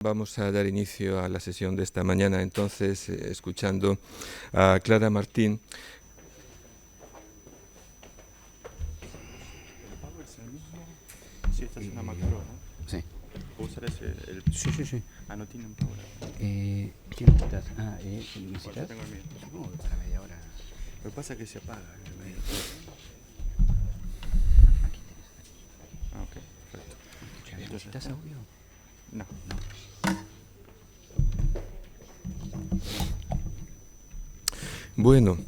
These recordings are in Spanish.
Vamos a dar inicio a la sesión de esta mañana, entonces, escuchando a Clara Martín. ¿El power es el mismo? Sí, esta es una macro, ¿no? Sí. ¿Puedo usar ese? Sí. Ah, no tiene un power. ¿Qué necesitas? Pues ¿necesitas? yo tengo el mío. Supongo que para media hora. Lo que pasa es que se apaga. Aquí tenés. Ah, ok, perfecto. Escuchame, Entonces, ¿necesitas audio? No. Bueno,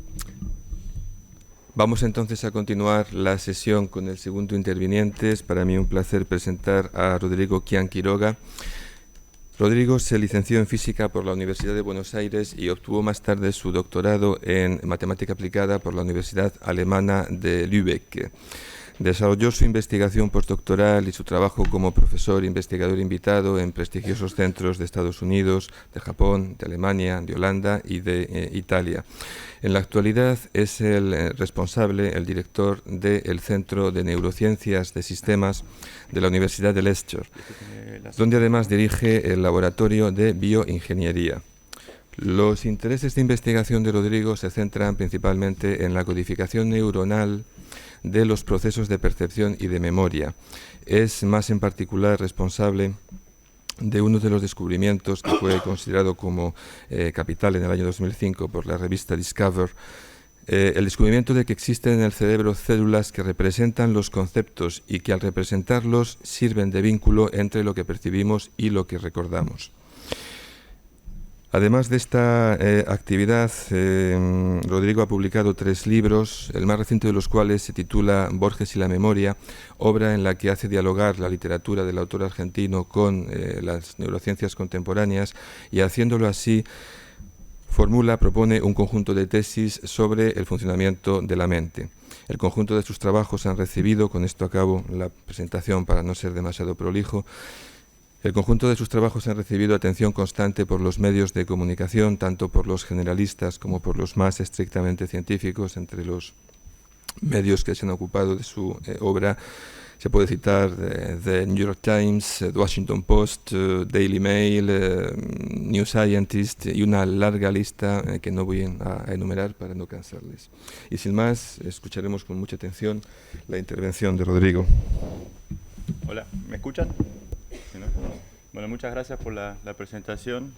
vamos entonces a continuar la sesión con el segundo interviniente. Es para mí un placer presentar a Rodrigo Kian Quiroga. Rodrigo se licenció en física por la Universidad de Buenos Aires y obtuvo más tarde su doctorado en matemática aplicada por la Universidad Alemana de Lübeck. Desarrolló su investigación postdoctoral y su trabajo como profesor investigador invitado en prestigiosos centros de Estados Unidos, de Japón, de Alemania, de Holanda y de Italia. En la actualidad es el responsable, el director del Centro de Neurociencias de Sistemas de la Universidad de Leicester, donde además dirige el Laboratorio de Bioingeniería. Los intereses de investigación de Rodrigo se centran principalmente en la codificación neuronal de los procesos de percepción y de memoria. Es más en particular responsable de uno de los descubrimientos que fue considerado como capital en el año 2005 por la revista Discover, el descubrimiento de que existen en el cerebro células que representan los conceptos y que al representarlos sirven de vínculo entre lo que percibimos y lo que recordamos. Además de esta actividad, Rodrigo ha publicado 3 libros, el más reciente de los cuales se titula Borges y la memoria, obra en la que hace dialogar la literatura del autor argentino con las neurociencias contemporáneas y haciéndolo así propone un conjunto de tesis sobre el funcionamiento de la mente. El conjunto de sus trabajos han recibido, con esto acabo la presentación para no ser demasiado prolijo, el conjunto de sus trabajos han recibido atención constante por los medios de comunicación, tanto por los generalistas como por los más estrictamente científicos. Entre los medios que se han ocupado de su obra se puede citar The New York Times, The Washington Post, Daily Mail, New Scientist y una larga lista que no voy a enumerar para no cansarles. Y sin más, escucharemos con mucha atención la intervención de Rodrigo. Hola, ¿me escuchan? ¿Sí, no? Bueno, muchas gracias por la presentación.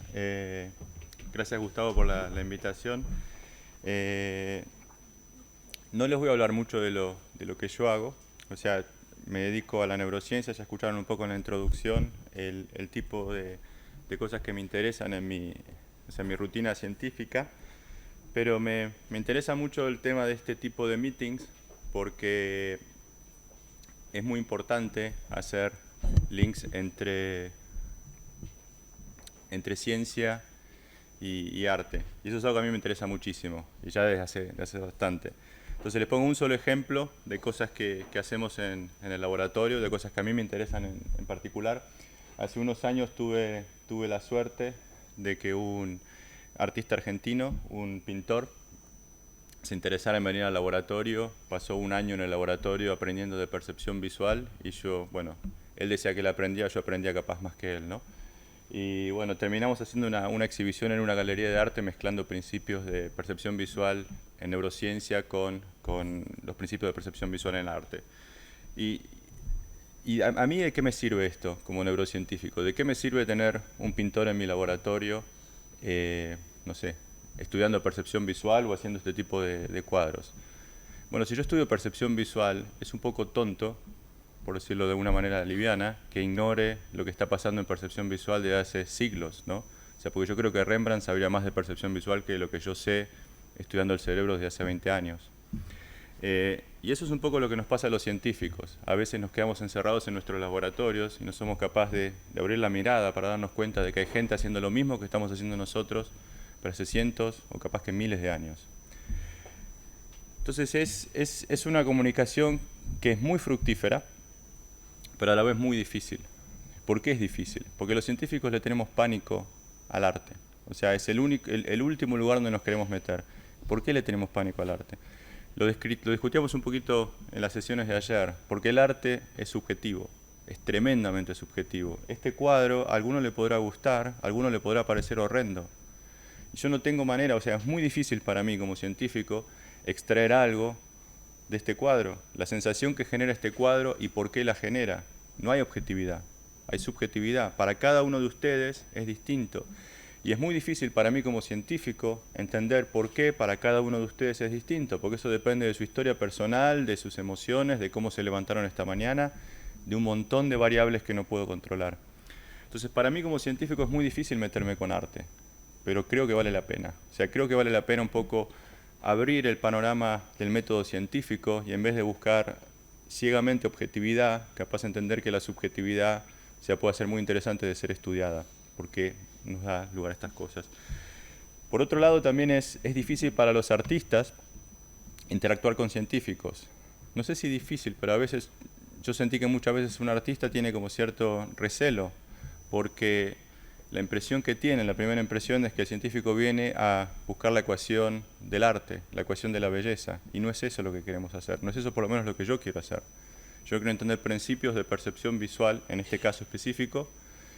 Gracias, Gustavo, por la invitación. No les voy a hablar mucho de lo que yo hago. O sea, me dedico a la neurociencia. Ya escucharon un poco en la introducción el tipo de cosas que me interesan en mi rutina científica. Pero me interesa mucho el tema de este tipo de meetings porque es muy importante hacer links entre ciencia y arte. Y eso es algo que a mí me interesa muchísimo, y ya desde hace bastante. Entonces les pongo un solo ejemplo de cosas que hacemos en el laboratorio, de cosas que a mí me interesan en particular. Hace unos años tuve la suerte de que un artista argentino, un pintor, se interesara en venir al laboratorio. Pasó un año en el laboratorio aprendiendo de percepción visual y yo, bueno, él decía que él aprendía, yo aprendía capaz más que él, ¿no? Y bueno, terminamos haciendo una exhibición en una galería de arte mezclando principios de percepción visual en neurociencia con los principios de percepción visual en el arte. Y a mí, ¿de qué me sirve esto como neurocientífico? ¿De qué me sirve tener un pintor en mi laboratorio, no sé, estudiando percepción visual o haciendo este tipo de cuadros? Bueno, si yo estudio percepción visual, es un poco tonto, por decirlo de una manera liviana, que ignore lo que está pasando en percepción visual desde hace siglos, ¿no? O sea, porque yo creo que Rembrandt sabría más de percepción visual que lo que yo sé estudiando el cerebro desde hace 20 años. Y eso es un poco lo que nos pasa a los científicos. A veces nos quedamos encerrados en nuestros laboratorios y no somos capaces de abrir la mirada para darnos cuenta de que hay gente haciendo lo mismo que estamos haciendo nosotros, pero hace cientos o capaz que miles de años. Entonces es una comunicación que es muy fructífera, pero a la vez muy difícil. ¿Por qué es difícil? Porque los científicos le tenemos pánico al arte. O sea, es el último lugar donde nos queremos meter. ¿Por qué le tenemos pánico al arte? Lo discutíamos un poquito en las sesiones de ayer, porque el arte es subjetivo. es tremendamente subjetivo. Este cuadro a alguno le podrá gustar, a alguno le podrá parecer horrendo. Yo no tengo manera, o sea, es muy difícil para mí como científico extraer algo de este cuadro, la sensación que genera este cuadro y por qué la genera. No hay objetividad, hay subjetividad. Para cada uno de ustedes es distinto. Y es muy difícil para mí como científico entender por qué para cada uno de ustedes es distinto, porque eso depende de su historia personal, de sus emociones, de cómo se levantaron esta mañana, de un montón de variables que no puedo controlar. Entonces, para mí como científico es muy difícil meterme con arte, pero creo que vale la pena. O sea, creo que vale la pena un poco abrir el panorama del método científico y en vez de buscar ciegamente objetividad, capaz de entender que la subjetividad puede ser muy interesante de ser estudiada, porque nos da lugar a estas cosas. Por otro lado, también es difícil para los artistas interactuar con científicos. No sé si difícil, pero a veces yo sentí que muchas veces un artista tiene como cierto recelo, porque la impresión que tiene, la primera impresión es que el científico viene a buscar la ecuación del arte, la ecuación de la belleza, y no es eso lo que queremos hacer, no es eso por lo menos lo que yo quiero hacer. Yo quiero entender principios de percepción visual, en este caso específico,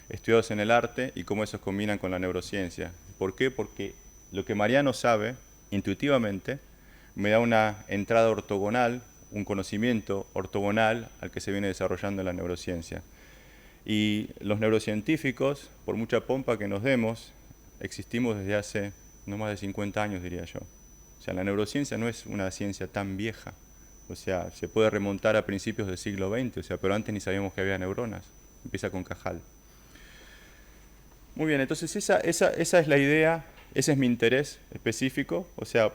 estudiados en el arte y cómo esos combinan con la neurociencia. ¿Por qué? Porque lo que Mariano sabe, intuitivamente, me da una entrada ortogonal, un conocimiento ortogonal al que se viene desarrollando en la neurociencia. Y los neurocientíficos, por mucha pompa que nos demos, existimos desde hace no más de 50 años, diría yo. O sea, la neurociencia no es una ciencia tan vieja. O sea, se puede remontar a principios del siglo XX, o sea, pero antes ni sabíamos que había neuronas. Empieza con Cajal. Muy bien, entonces esa es la idea, ese es mi interés específico. O sea,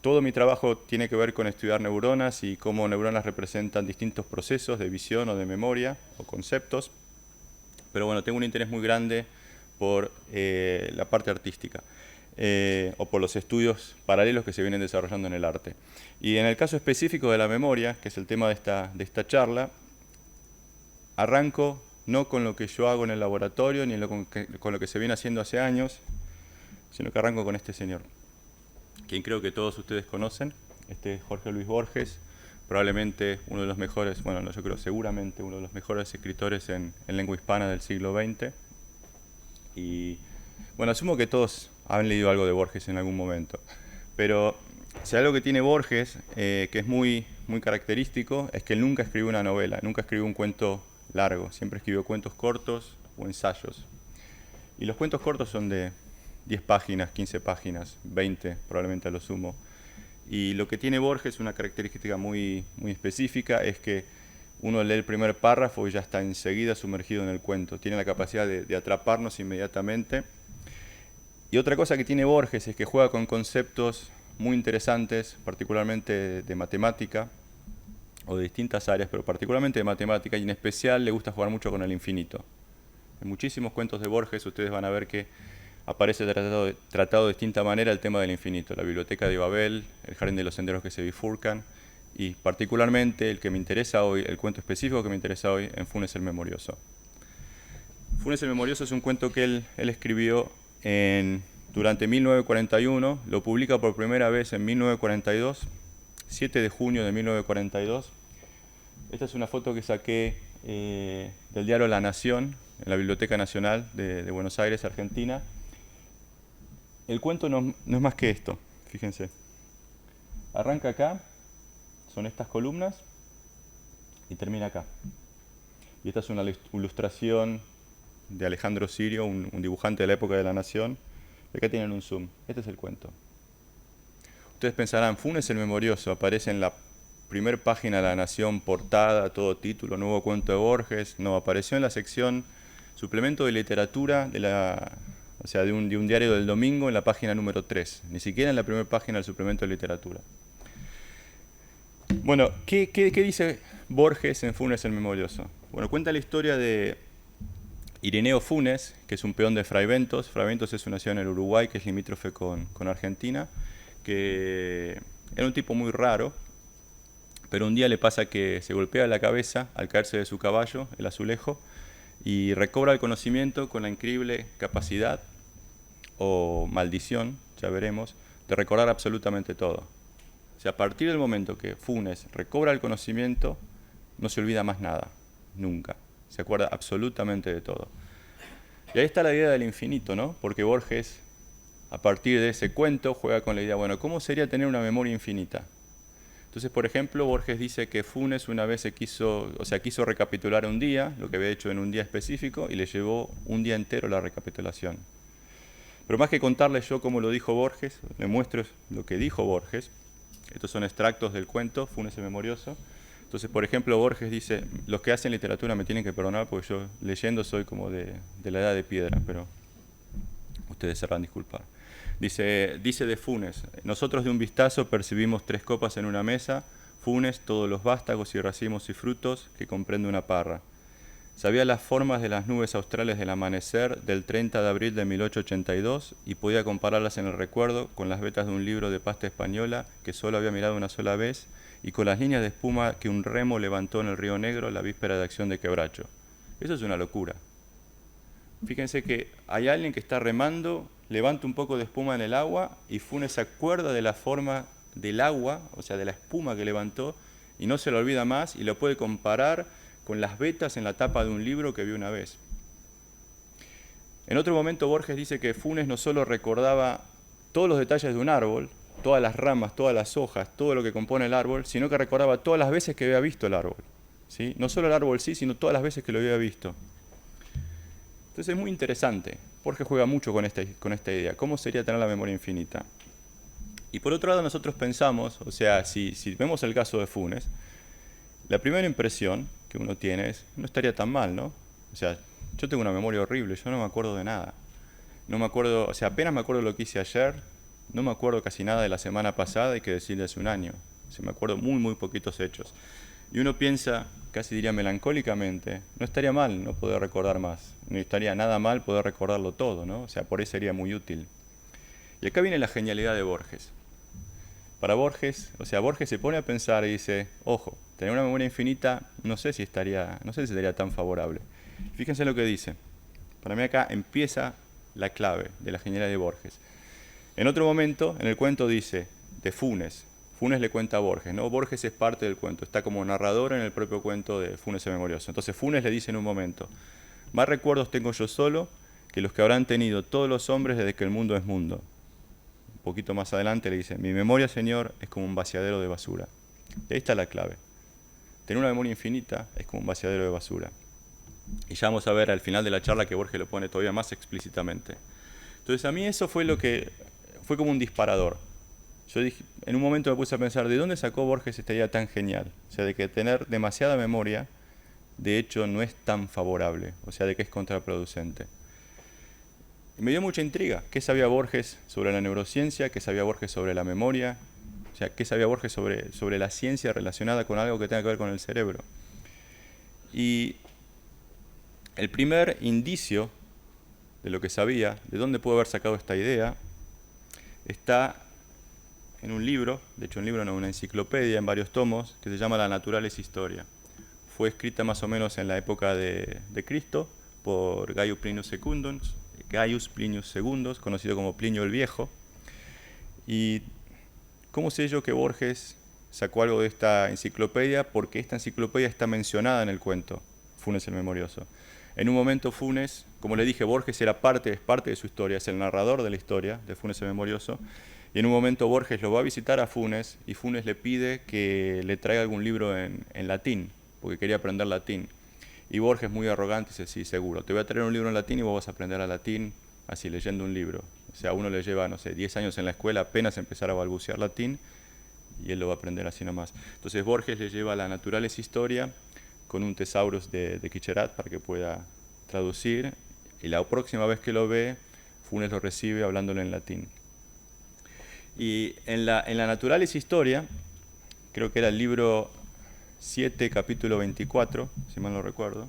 todo mi trabajo tiene que ver con estudiar neuronas y cómo neuronas representan distintos procesos de visión o de memoria o conceptos. Pero bueno, tengo un interés muy grande por la parte artística o por los estudios paralelos que se vienen desarrollando en el arte. Y en el caso específico de la memoria, que es el tema de esta charla, arranco no con lo que yo hago en el laboratorio ni con lo que se viene haciendo hace años, sino que arranco con este señor, quien creo que todos ustedes conocen. Este es Jorge Luis Borges, probablemente uno de los mejores, bueno, no, yo creo seguramente uno de los mejores escritores en lengua hispana del siglo XX. Y bueno, asumo que todos han leído algo de Borges en algún momento, pero si algo que tiene Borges, que es muy característico, es que él nunca escribió una novela, nunca escribió un cuento largo, siempre escribió cuentos cortos o ensayos. Y los cuentos cortos son de 10 páginas, 15 páginas, 20 probablemente a lo sumo. Y lo que tiene Borges, una característica muy específica, es que uno lee el primer párrafo y ya está enseguida sumergido en el cuento. Tiene la capacidad de atraparnos inmediatamente. Y otra cosa que tiene Borges es que juega con conceptos muy interesantes, particularmente de matemática, o de distintas áreas, pero particularmente de matemática, y en especial le gusta jugar mucho con el infinito. En muchísimos cuentos de Borges ustedes van a ver que aparece tratado de distinta manera el tema del infinito, la biblioteca de Babel, el jardín de los senderos que se bifurcan, y particularmente el que me interesa hoy, el cuento específico que me interesa hoy, en Funes el Memorioso. Funes el Memorioso es un cuento que él escribió durante 1941, lo publica por primera vez en 1942, 7 de junio de 1942. Esta es una foto que saqué del diario La Nación, en la Biblioteca Nacional de Buenos Aires, Argentina. El cuento no es más que esto, fíjense. Arranca acá, son estas columnas, y termina acá. Y esta es una ilustración de Alejandro Sirio, un dibujante de la época de La Nación. Y acá tienen un zoom. Este es el cuento. Ustedes pensarán, Funes el Memorioso aparece en la primera página de La Nación, portada, todo título, nuevo cuento de Borges. No, apareció en la sección suplemento de literatura de un diario del domingo en la página número 3. Ni siquiera en la primera página del suplemento de literatura. Bueno, ¿qué dice Borges en Funes el Memorioso? Bueno, cuenta la historia de Ireneo Funes, que es un peón de Fray Ventos. Fray Ventos es una ciudad en el Uruguay que es limítrofe con Argentina, que era un tipo muy raro, pero un día le pasa que se golpea la cabeza al caerse de su caballo, el azulejo, y recobra el conocimiento con la increíble capacidad, o maldición, ya veremos, de recordar absolutamente todo. O sea, a partir del momento que Funes recobra el conocimiento, no se olvida más nada, nunca. se acuerda absolutamente de todo. Y ahí está la idea del infinito, ¿no? Porque Borges, a partir de ese cuento, juega con la idea, bueno, ¿cómo sería tener una memoria infinita? Entonces, por ejemplo, Borges dice que Funes una vez quiso recapitular un día, lo que había hecho en un día específico, y le llevó un día entero la recapitulación. Pero más que contarle yo cómo lo dijo Borges, le muestro lo que dijo Borges. Estos son extractos del cuento, Funes el Memorioso. Entonces, por ejemplo, Borges dice, los que hacen literatura me tienen que perdonar porque yo leyendo soy como de la edad de piedra, pero ustedes sabrán disculpar. Dice de Funes, nosotros de un vistazo percibimos 3 copas en una mesa, Funes, todos los vástagos y racimos y frutos que comprende una parra. Sabía las formas de las nubes australes del amanecer del 30 de abril de 1882 y podía compararlas en el recuerdo con las vetas de un libro de pasta española que solo había mirado una sola vez y con las líneas de espuma que un remo levantó en el Río Negro la víspera de Acción de Quebracho. Eso es una locura. Fíjense que hay alguien que está remando, levanta un poco de espuma en el agua y Funes se acuerda de la forma del agua, o sea, de la espuma que levantó, y no se lo olvida más y lo puede comparar con las vetas en la tapa de un libro que vio una vez. En otro momento Borges dice que Funes no solo recordaba todos los detalles de un árbol, todas las ramas, todas las hojas, todo lo que compone el árbol, sino que recordaba todas las veces que había visto el árbol. ¿Sí? No solo el árbol sí, sino todas las veces que lo había visto. Entonces es muy interesante. Borges juega mucho con esta idea. ¿Cómo sería tener la memoria infinita? Y por otro lado nosotros pensamos, o sea, si vemos el caso de Funes, la primera impresión que uno tiene es, no estaría tan mal, ¿no? O sea, yo tengo una memoria horrible, yo no me acuerdo de nada. No me acuerdo, o sea, apenas me acuerdo lo que hice ayer, no me acuerdo casi nada de la semana pasada, hay que decirle hace un año. O sea, me acuerdo muy poquitos hechos. Y uno piensa, casi diría melancólicamente, no estaría mal no poder recordar más, no estaría nada mal poder recordarlo todo, ¿no? O sea, por eso sería muy útil. Y acá viene la genialidad de Borges. Para Borges, o sea, Borges se pone a pensar y dice, ojo, tener una memoria infinita no sé si estaría tan favorable. Fíjense lo que dice. Para mí acá empieza la clave de la genialidad de Borges. En otro momento, en el cuento dice, de Funes. Funes le cuenta a Borges, ¿no? Borges es parte del cuento, está como narrador en el propio cuento de Funes el Memorioso. Entonces Funes le dice en un momento, más recuerdos tengo yo solo que los que habrán tenido todos los hombres desde que el mundo es mundo. Un poquito más adelante le dice, mi memoria, Señor, es como un vaciadero de basura. Y ahí está la clave. Tener una memoria infinita es como un vaciadero de basura. Y ya vamos a ver al final de la charla que Borges lo pone todavía más explícitamente. Entonces a mí eso fue como un disparador. Yo dije, en un momento me puse a pensar, ¿de dónde sacó Borges esta idea tan genial? O sea, de que tener demasiada memoria, de hecho, no es tan favorable, o sea, de que es contraproducente. Y me dio mucha intriga. ¿Qué sabía Borges sobre la neurociencia? ¿Qué sabía Borges sobre la memoria? O sea, ¿qué sabía Borges sobre la ciencia relacionada con algo que tenga que ver con el cerebro? Y el primer indicio de lo que sabía, de dónde pudo haber sacado esta idea, está en un libro, de hecho un libro no, una enciclopedia en varios tomos, que se llama La Naturalis Historia. Fue escrita más o menos en la época de Cristo por Gaius Plinius II, conocido como Plinio el Viejo. Y ¿cómo sé yo que Borges sacó algo de esta enciclopedia? Porque esta enciclopedia está mencionada en el cuento, Funes el Memorioso. En un momento Funes, como le dije, Borges es parte de su historia, es el narrador de la historia de Funes el Memorioso. Y en un momento Borges lo va a visitar a Funes y Funes le pide que le traiga algún libro en latín, porque quería aprender latín. Y Borges, muy arrogante, dice, sí, seguro, te voy a traer un libro en latín y vos vas a aprender a latín así, leyendo un libro. O sea, a uno le lleva, no sé, 10 años en la escuela apenas empezar a balbucear latín y él lo va a aprender así nomás. Entonces Borges le lleva La Naturalis Historia con un Thesaurus de Quicherat para que pueda traducir. Y la próxima vez que lo ve, Funes lo recibe hablándole en latín. Y en la Naturalis Historia, creo que era el libro 7, capítulo 24, si mal no recuerdo,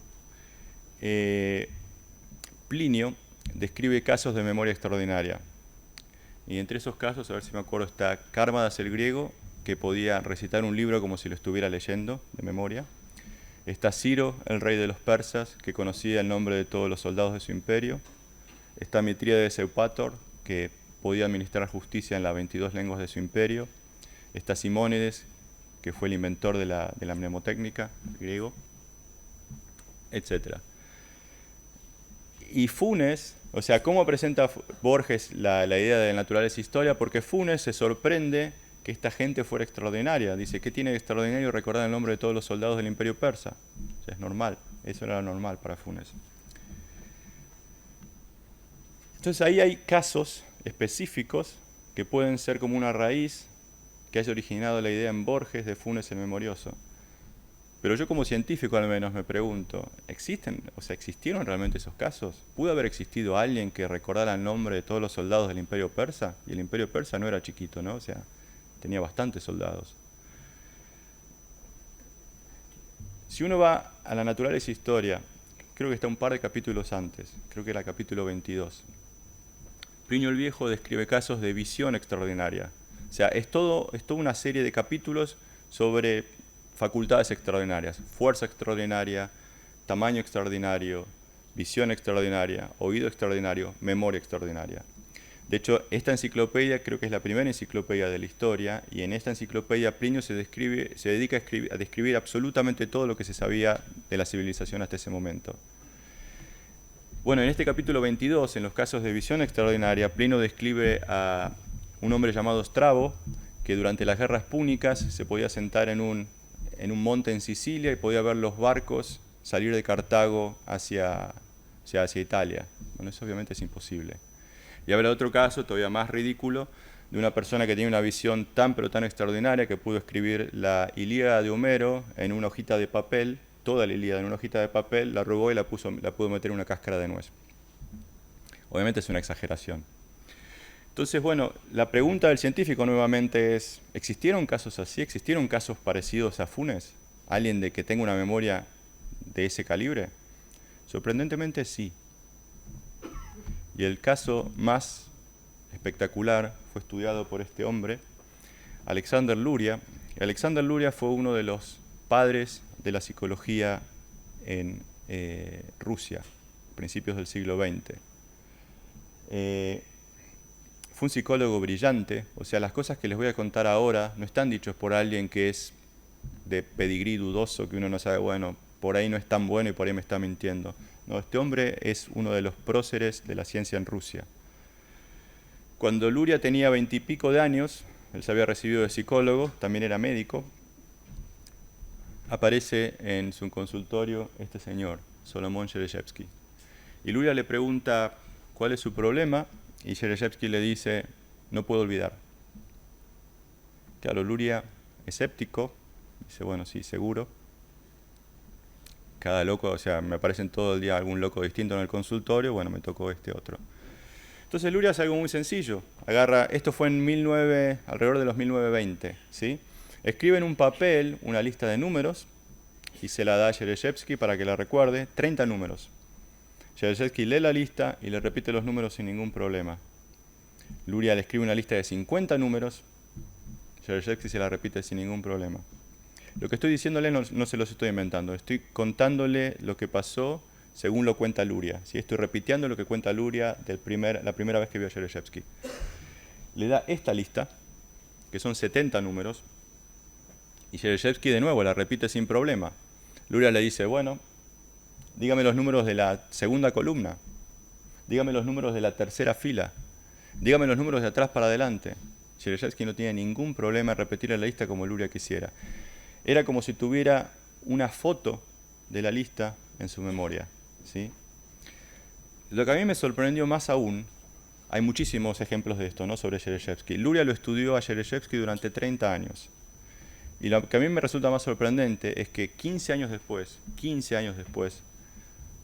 Plinio describe casos de memoria extraordinaria. Y entre esos casos, a ver si me acuerdo, está Cármadas el griego, que podía recitar un libro como si lo estuviera leyendo de memoria. Está Ciro, el rey de los persas, que conocía el nombre de todos los soldados de su imperio. Está Mitríades Eupator, que podía administrar justicia en las 22 lenguas de su imperio. Está Simónides, que fue el inventor de la mnemotécnica griego. etc. Y Funes, o sea, ¿cómo presenta Borges la idea de naturaleza historia? Porque Funes se sorprende que esta gente fuera extraordinaria. Dice, ¿qué tiene de extraordinario recordar el nombre de todos los soldados del Imperio Persa? O sea, es normal, eso era normal para Funes. Entonces ahí hay casos específicos que pueden ser como una raíz que haya originado la idea en Borges de Funes el Memorioso. Pero yo como científico al menos me pregunto, ¿existieron realmente esos casos? ¿Pudo haber existido alguien que recordara el nombre de todos los soldados del Imperio Persa? Y el Imperio Persa no era chiquito, ¿no? O sea, tenía bastantes soldados. Si uno va a la naturaleza historia, creo que está un par de capítulos antes, creo que era el capítulo 22. Plinio el Viejo describe casos de visión extraordinaria. O sea, es toda una serie de capítulos sobre facultades extraordinarias, fuerza extraordinaria, tamaño extraordinario, visión extraordinaria, oído extraordinario, memoria extraordinaria. De hecho, esta enciclopedia creo que es la primera enciclopedia de la historia, y en esta enciclopedia Plinio se dedica a describir absolutamente todo lo que se sabía de la civilización hasta ese momento. Bueno, en este capítulo 22, en los casos de visión extraordinaria, Plinio describe a un hombre llamado Strabo, que durante las guerras púnicas se podía sentar en un monte en Sicilia y podía ver los barcos salir de Cartago hacia Italia. Bueno, eso obviamente es imposible. Y habla de otro caso, todavía más ridículo, de una persona que tiene una visión tan pero tan extraordinaria que pudo escribir la Ilíada de Homero en una hojita de papel, toda la Ilíada en una hojita de papel, la robó y la pudo meter en una cáscara de nuez. Obviamente es una exageración. Entonces, bueno, la pregunta del científico nuevamente es, ¿existieron casos así? ¿Existieron casos parecidos a Funes? ¿Alguien de que tenga una memoria de ese calibre? Sorprendentemente sí. Y el caso más espectacular fue estudiado por este hombre, Alexander Luria. Alexander Luria fue uno de los padres de la psicología en Rusia, principios del siglo XX. Fue un psicólogo brillante, o sea, las cosas que les voy a contar ahora no están dichas por alguien que es de pedigrí dudoso, que uno no sabe, bueno, por ahí no es tan bueno y por ahí me está mintiendo. No, este hombre es uno de los próceres de la ciencia en Rusia. Cuando Luria tenía 20 y pico de años, él se había recibido de psicólogo, también era médico, aparece en su consultorio este señor, Solomon Shereshevsky. Y Luria le pregunta cuál es su problema, y Shereshevsky le dice, no puedo olvidar. Claro, Luria, escéptico, dice, bueno, sí, seguro. Cada loco, o sea, me aparecen todo el día algún loco distinto en el consultorio, bueno, me tocó este otro. Entonces Luria hace algo muy sencillo, esto fue en alrededor de los 1920, ¿sí? Escribe en un papel una lista de números y se la da a Shereshevsky para que la recuerde, 30 números. Shereshevsky lee la lista y le repite los números sin ningún problema. Luria le escribe una lista de 50 números, Shereshevsky se la repite sin ningún problema. Lo que estoy diciéndole no se los estoy inventando, estoy contándole lo que pasó según lo cuenta Luria. ¿Sí? Estoy repitiendo lo que cuenta Luria la primera vez que vio a Shereshevsky. Le da esta lista, que son 70 números, y Shereshevsky de nuevo la repite sin problema. Luria le dice, bueno, dígame los números de la segunda columna, dígame los números de la tercera fila, dígame los números de atrás para adelante. Shereshevsky no tiene ningún problema en repetir la lista como Luria quisiera. Era como si tuviera una foto de la lista en su memoria, ¿sí? Lo que a mí me sorprendió más aún, hay muchísimos ejemplos de esto, ¿no?, sobre Shereshevsky. Luria lo estudió a Shereshevsky durante 30 años. Y lo que a mí me resulta más sorprendente es que 15 años después,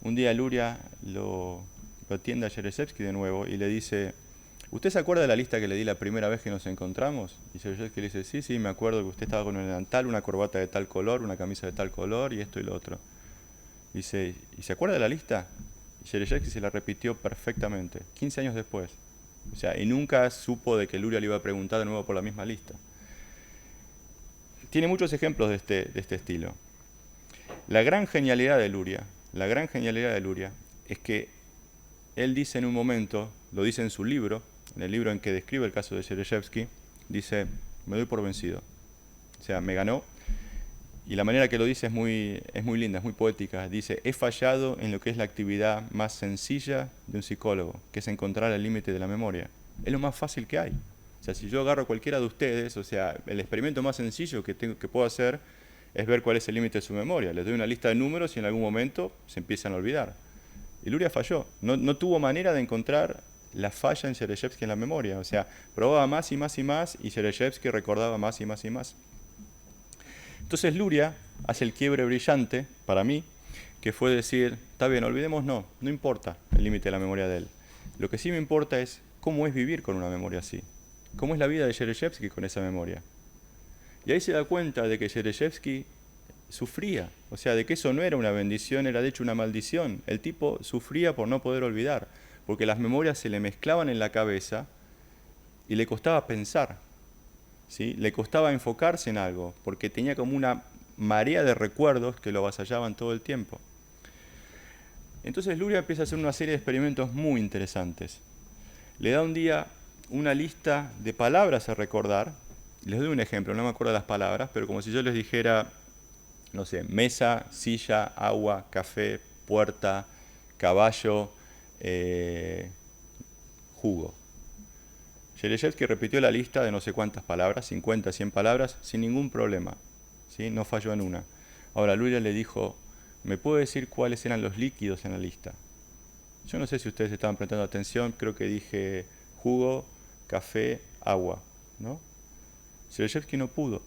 un día Luria lo atiende a Shereshevsky de nuevo y le dice, ¿usted se acuerda de la lista que le di la primera vez que nos encontramos? Y Shereshevsky le dice, sí, me acuerdo que usted estaba con un delantal, una corbata de tal color, una camisa de tal color y esto y lo otro. Dice, ¿y se acuerda de la lista? Y Shereshevsky se la repitió perfectamente, 15 años después. O sea, y nunca supo de que Luria le iba a preguntar de nuevo por la misma lista. Tiene muchos ejemplos de este estilo. La gran genialidad de Luria es que él dice en un momento, lo dice en su libro, en el libro en que describe el caso de Shereshevsky, dice, me doy por vencido. O sea, me ganó. y la manera que lo dice es muy linda, es muy poética. Dice, he fallado en lo que es la actividad más sencilla de un psicólogo, que es encontrar el límite de la memoria. Es lo más fácil que hay. O sea, si yo agarro a cualquiera de ustedes, o sea, el experimento más sencillo que puedo hacer es ver cuál es el límite de su memoria. Les doy una lista de números y en algún momento se empiezan a olvidar. Y Luria falló. No tuvo manera de encontrar la falla en Chereshevsky en la memoria. O sea, probaba más y más y más y Chereshevsky recordaba más y más y más. Entonces Luria hace el quiebre brillante, para mí, que fue decir, está bien, olvidemos no importa el límite de la memoria de él. Lo que sí me importa es cómo es vivir con una memoria así. Cómo es la vida de Chereshevsky con esa memoria. Y ahí se da cuenta de que Chereshevsky sufría, o sea, de que eso no era una bendición, era de hecho una maldición. El tipo sufría por no poder olvidar, porque las memorias se le mezclaban en la cabeza y le costaba pensar, ¿sí? Le costaba enfocarse en algo, porque tenía como una marea de recuerdos que lo avasallaban todo el tiempo. Entonces Luria empieza a hacer una serie de experimentos muy interesantes. Le da un día una lista de palabras a recordar. Les doy un ejemplo, no me acuerdo las palabras, pero como si yo les dijera, no sé, mesa, silla, agua, café, puerta, caballo, jugo. Chereshevsky repitió la lista de no sé cuántas palabras, 50, 100 palabras, sin ningún problema, ¿sí? No falló en una. Ahora Luria le dijo, ¿me puede decir cuáles eran los líquidos en la lista? Yo no sé si ustedes estaban prestando atención, creo que dije jugo, café, agua, ¿no? Chereshevsky no pudo.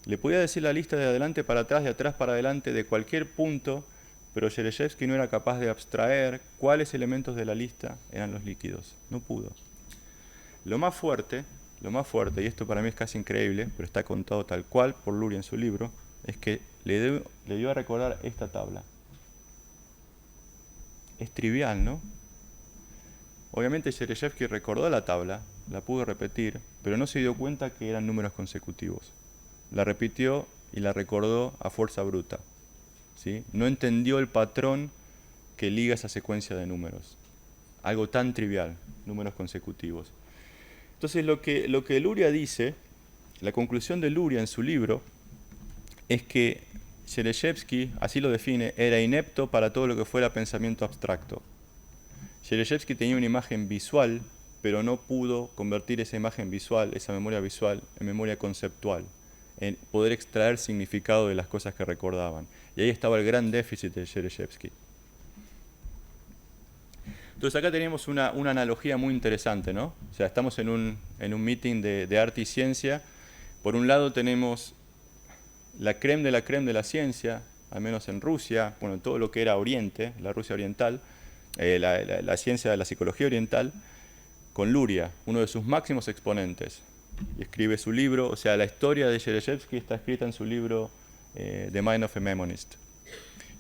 Le podía decir la lista de adelante para atrás, de atrás para adelante, de cualquier punto, pero Chereshevsky no era capaz de abstraer cuáles elementos de la lista eran los líquidos. No pudo. Lo más fuerte, y esto para mí es casi increíble, pero está contado tal cual por Luria en su libro, es que le dio a recordar esta tabla. Es trivial, ¿no? Obviamente Chereshevsky recordó la tabla, la pudo repetir, pero no se dio cuenta que eran números consecutivos. La repitió y la recordó a fuerza bruta, ¿sí? No entendió el patrón que liga esa secuencia de números. Algo tan trivial, números consecutivos. Entonces lo que Luria dice, la conclusión de Luria en su libro, es que Chereshevsky, así lo define, era inepto para todo lo que fuera pensamiento abstracto. Chereshevsky tenía una imagen visual, pero no pudo convertir esa imagen visual, esa memoria visual, en memoria conceptual, en poder extraer significado de las cosas que recordaban. Y ahí estaba el gran déficit de Chereshevsky. Entonces acá tenemos una analogía muy interesante, ¿no? O sea, estamos en un meeting de arte y ciencia. Por un lado tenemos la crème de la ciencia, al menos en Rusia, bueno, todo lo que era Oriente, la Rusia oriental, la ciencia de la psicología oriental, con Luria, uno de sus máximos exponentes. Y escribe su libro, o sea, la historia de Chereshevsky está escrita en su libro The Mind of a Mnemonist.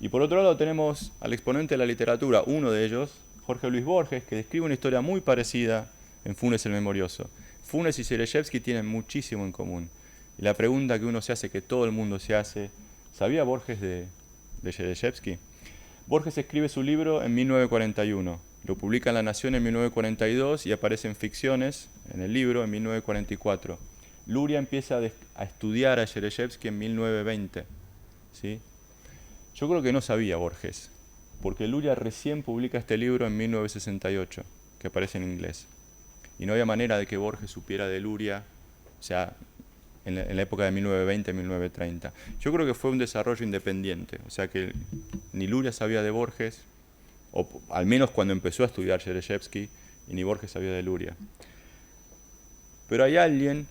Y por otro lado tenemos al exponente de la literatura, uno de ellos, Jorge Luis Borges, que describe una historia muy parecida en Funes el Memorioso. Funes y Chereshevsky tienen muchísimo en común. Y la pregunta que uno se hace, que todo el mundo se hace, ¿sabía Borges de Chereshevsky? Borges escribe su libro en 1941, lo publica en La Nación en 1942 y aparece en Ficciones, en el libro, en 1944. Luria empieza a estudiar a Chereshevsky en 1920, ¿sí? Yo creo que no sabía Borges, porque Luria recién publica este libro en 1968, que aparece en inglés. Y no había manera de que Borges supiera de Luria, o sea, en la época de 1920-1930. Yo creo que fue un desarrollo independiente, o sea que ni Luria sabía de Borges, o al menos cuando empezó a estudiar Chereshevsky, y ni Borges sabía de Luria. Pero hay alguien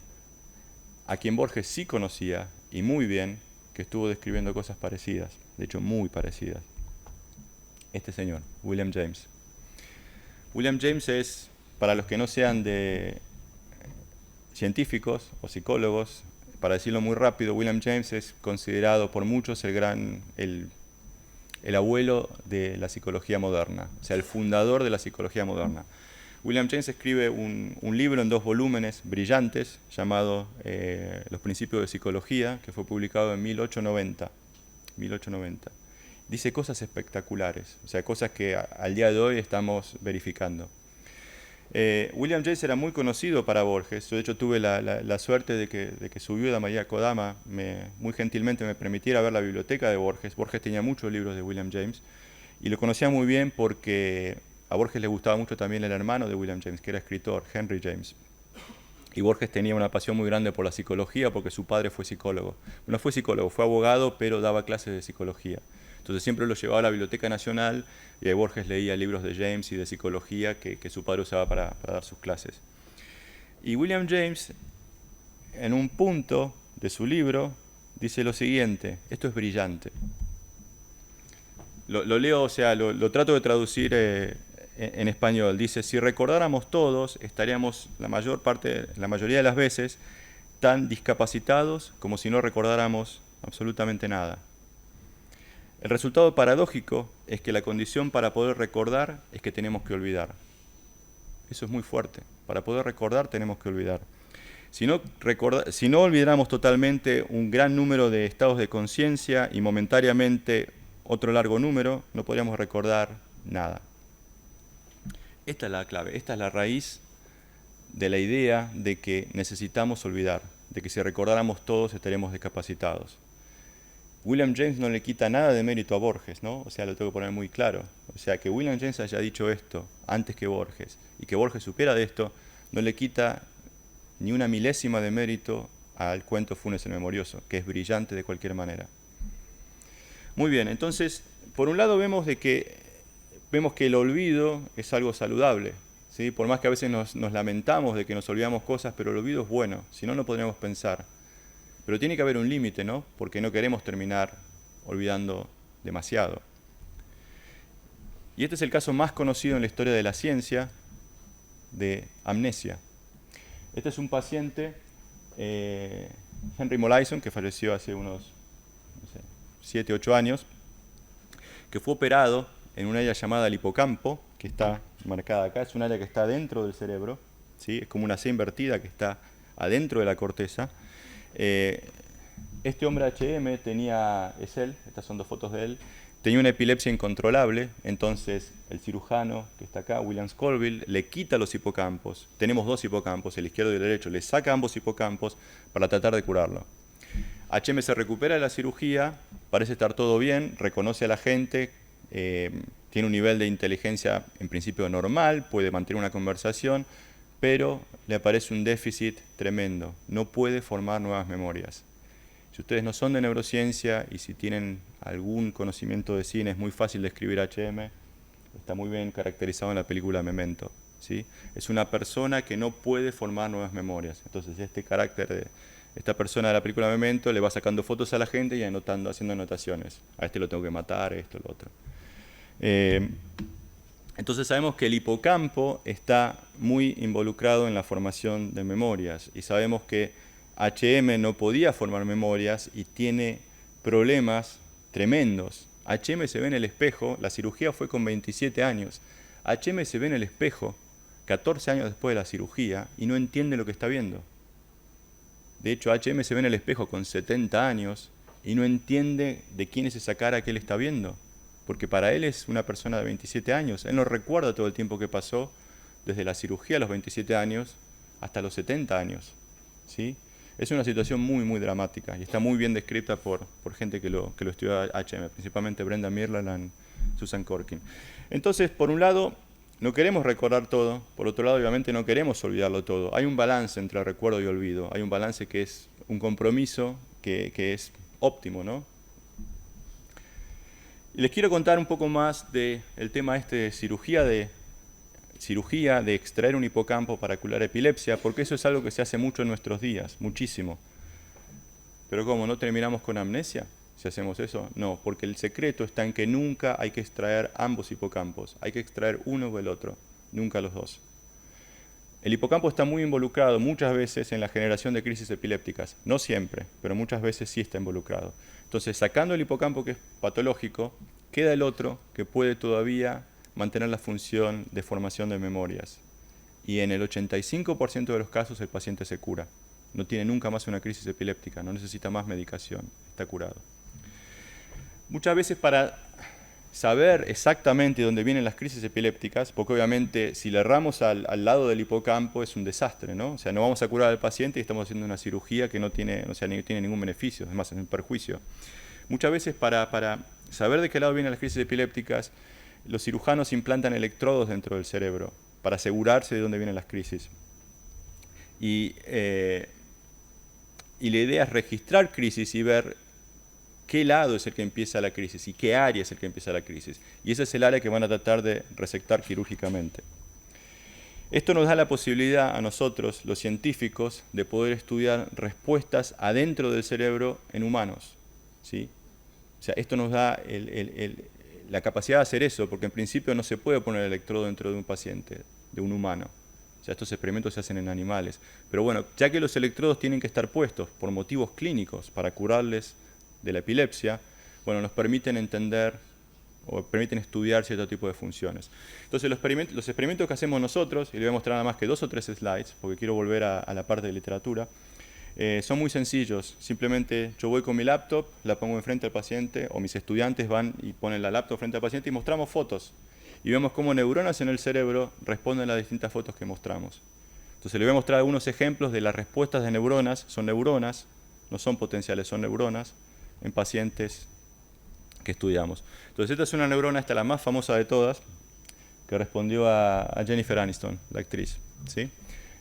a quien Borges sí conocía, y muy bien, que estuvo describiendo cosas parecidas, de hecho muy parecidas. Este señor, William James. William James es, para los que no sean de científicos o psicólogos, para decirlo muy rápido, William James es considerado por muchos el abuelo de la psicología moderna, o sea, el fundador de la psicología moderna. William James escribe un libro en 2 volúmenes brillantes llamado Los Principios de Psicología, que fue publicado en 1890. Dice cosas espectaculares, o sea, cosas que al día de hoy estamos verificando. William James era muy conocido para Borges. Yo de hecho tuve la suerte de que su viuda María Kodama muy gentilmente me permitiera ver la biblioteca de Borges. Borges tenía muchos libros de William James y lo conocía muy bien porque a Borges le gustaba mucho también el hermano de William James, que era escritor, Henry James. Y Borges tenía una pasión muy grande por la psicología porque su padre fue psicólogo. No fue psicólogo, fue abogado, pero daba clases de psicología. Entonces siempre lo llevaba a la Biblioteca Nacional y ahí Borges leía libros de James y de psicología que su padre usaba para dar sus clases. Y William James, en un punto de su libro, dice lo siguiente, esto es brillante. Lo leo, o sea, lo trato de traducir en español. Dice, si recordáramos todos, estaríamos la mayoría de las veces tan discapacitados como si no recordáramos absolutamente nada. El resultado paradójico es que la condición para poder recordar es que tenemos que olvidar. Eso es muy fuerte. Para poder recordar tenemos que olvidar. Si no olvidáramos totalmente un gran número de estados de conciencia y momentáneamente otro largo número, no podríamos recordar nada. Esta es la clave, esta es la raíz de la idea de que necesitamos olvidar, de que si recordáramos todos estaríamos discapacitados. William James no le quita nada de mérito a Borges, ¿no? O sea, lo tengo que poner muy claro. O sea, que William James haya dicho esto antes que Borges y que Borges supiera de esto, no le quita ni una milésima de mérito al cuento Funes el Memorioso, que es brillante de cualquier manera. Muy bien, entonces, por un lado vemos que el olvido es algo saludable, ¿sí? Por más que a veces nos lamentamos de que nos olvidamos cosas, pero el olvido es bueno, si no, no podríamos pensar. Pero tiene que haber un límite, ¿no? Porque no queremos terminar olvidando demasiado. Y este es el caso más conocido en la historia de la ciencia de amnesia. Este es un paciente, Henry Molaison, que falleció hace unos 7, 8 años, que fue operado en un área llamada el hipocampo, que está marcada acá. Es un área que está dentro del cerebro, ¿sí? Es como una C invertida que está adentro de la corteza. Este hombre HM estas son 2 fotos de él, tenía una epilepsia incontrolable, entonces el cirujano que está acá, William Scoville, le quita los hipocampos. Tenemos 2 hipocampos, el izquierdo y el derecho, le saca ambos hipocampos para tratar de curarlo. HM se recupera de la cirugía, parece estar todo bien, reconoce a la gente, tiene un nivel de inteligencia en principio normal, puede mantener una conversación, pero le aparece un déficit tremendo, no puede formar nuevas memorias. Si ustedes no son de neurociencia y si tienen algún conocimiento de cine, es muy fácil describir HM, está muy bien caracterizado en la película Memento, ¿sí? Es una persona que no puede formar nuevas memorias, entonces este carácter de esta persona de la película Memento le va sacando fotos a la gente y haciendo anotaciones, a este lo tengo que matar, esto, lo otro. Entonces sabemos que el hipocampo está muy involucrado en la formación de memorias y sabemos que HM no podía formar memorias y tiene problemas tremendos. HM se ve en el espejo, la cirugía fue con 27 años. HM se ve en el espejo 14 años después de la cirugía y no entiende lo que está viendo. De hecho, HM se ve en el espejo con 70 años y no entiende de quién es esa cara que él está viendo. Porque para él es una persona de 27 años. Él no recuerda todo el tiempo que pasó desde la cirugía a los 27 años hasta los 70 años. ¿Sí? Es una situación muy, muy dramática y está muy bien descrita por gente que lo estudió HM, principalmente Brenda Mirland y Susan Corkin. Entonces, por un lado, no queremos recordar todo, por otro lado, obviamente, no queremos olvidarlo todo. Hay un balance entre recuerdo y olvido, hay un balance que es un compromiso que es óptimo, ¿no? Y les quiero contar un poco más del tema de cirugía de extraer un hipocampo para curar epilepsia, porque eso es algo que se hace mucho en nuestros días, muchísimo. Pero ¿cómo? ¿No terminamos con amnesia si hacemos eso? No, porque el secreto está en que nunca hay que extraer ambos hipocampos, hay que extraer uno o el otro, nunca los 2. El hipocampo está muy involucrado muchas veces en la generación de crisis epilépticas, no siempre, pero muchas veces sí está involucrado. Entonces, sacando el hipocampo que es patológico, queda el otro que puede todavía mantener la función de formación de memorias. Y en el 85% de los casos el paciente se cura. No tiene nunca más una crisis epiléptica, no necesita más medicación, está curado. Muchas veces para saber exactamente dónde vienen las crisis epilépticas, porque obviamente si le erramos al lado del hipocampo es un desastre, ¿no? O sea, no vamos a curar al paciente y estamos haciendo una cirugía que no tiene, o sea, ni tiene ningún beneficio, además es un perjuicio. Muchas veces para saber de qué lado vienen las crisis epilépticas, los cirujanos implantan electrodos dentro del cerebro para asegurarse de dónde vienen las crisis. Y la idea es registrar crisis y ver qué lado es el que empieza la crisis y qué área es el que empieza la crisis. Y ese es el área que van a tratar de resectar quirúrgicamente. Esto nos da la posibilidad a nosotros, los científicos, de poder estudiar respuestas adentro del cerebro en humanos, ¿sí? O sea, esto nos da la capacidad de hacer eso, porque en principio no se puede poner el electrodo dentro de un paciente, de un humano. O sea, estos experimentos se hacen en animales. Pero bueno, ya que los electrodos tienen que estar puestos por motivos clínicos para curarles de la epilepsia, bueno, nos permiten entender o permiten estudiar cierto tipo de funciones. Entonces, los experimentos que hacemos nosotros, y le voy a mostrar nada más que 2 o 3 slides, porque quiero volver a la parte de literatura, son muy sencillos. Simplemente yo voy con mi laptop, la pongo enfrente al paciente, o mis estudiantes van y ponen la laptop frente al paciente y mostramos fotos. Y vemos cómo neuronas en el cerebro responden a las distintas fotos que mostramos. Entonces, le voy a mostrar algunos ejemplos de las respuestas de neuronas. Son neuronas, no son potenciales, son neuronas, en pacientes que estudiamos. Entonces, esta es una neurona, esta es la más famosa de todas, que respondió a Jennifer Aniston, la actriz, ¿sí?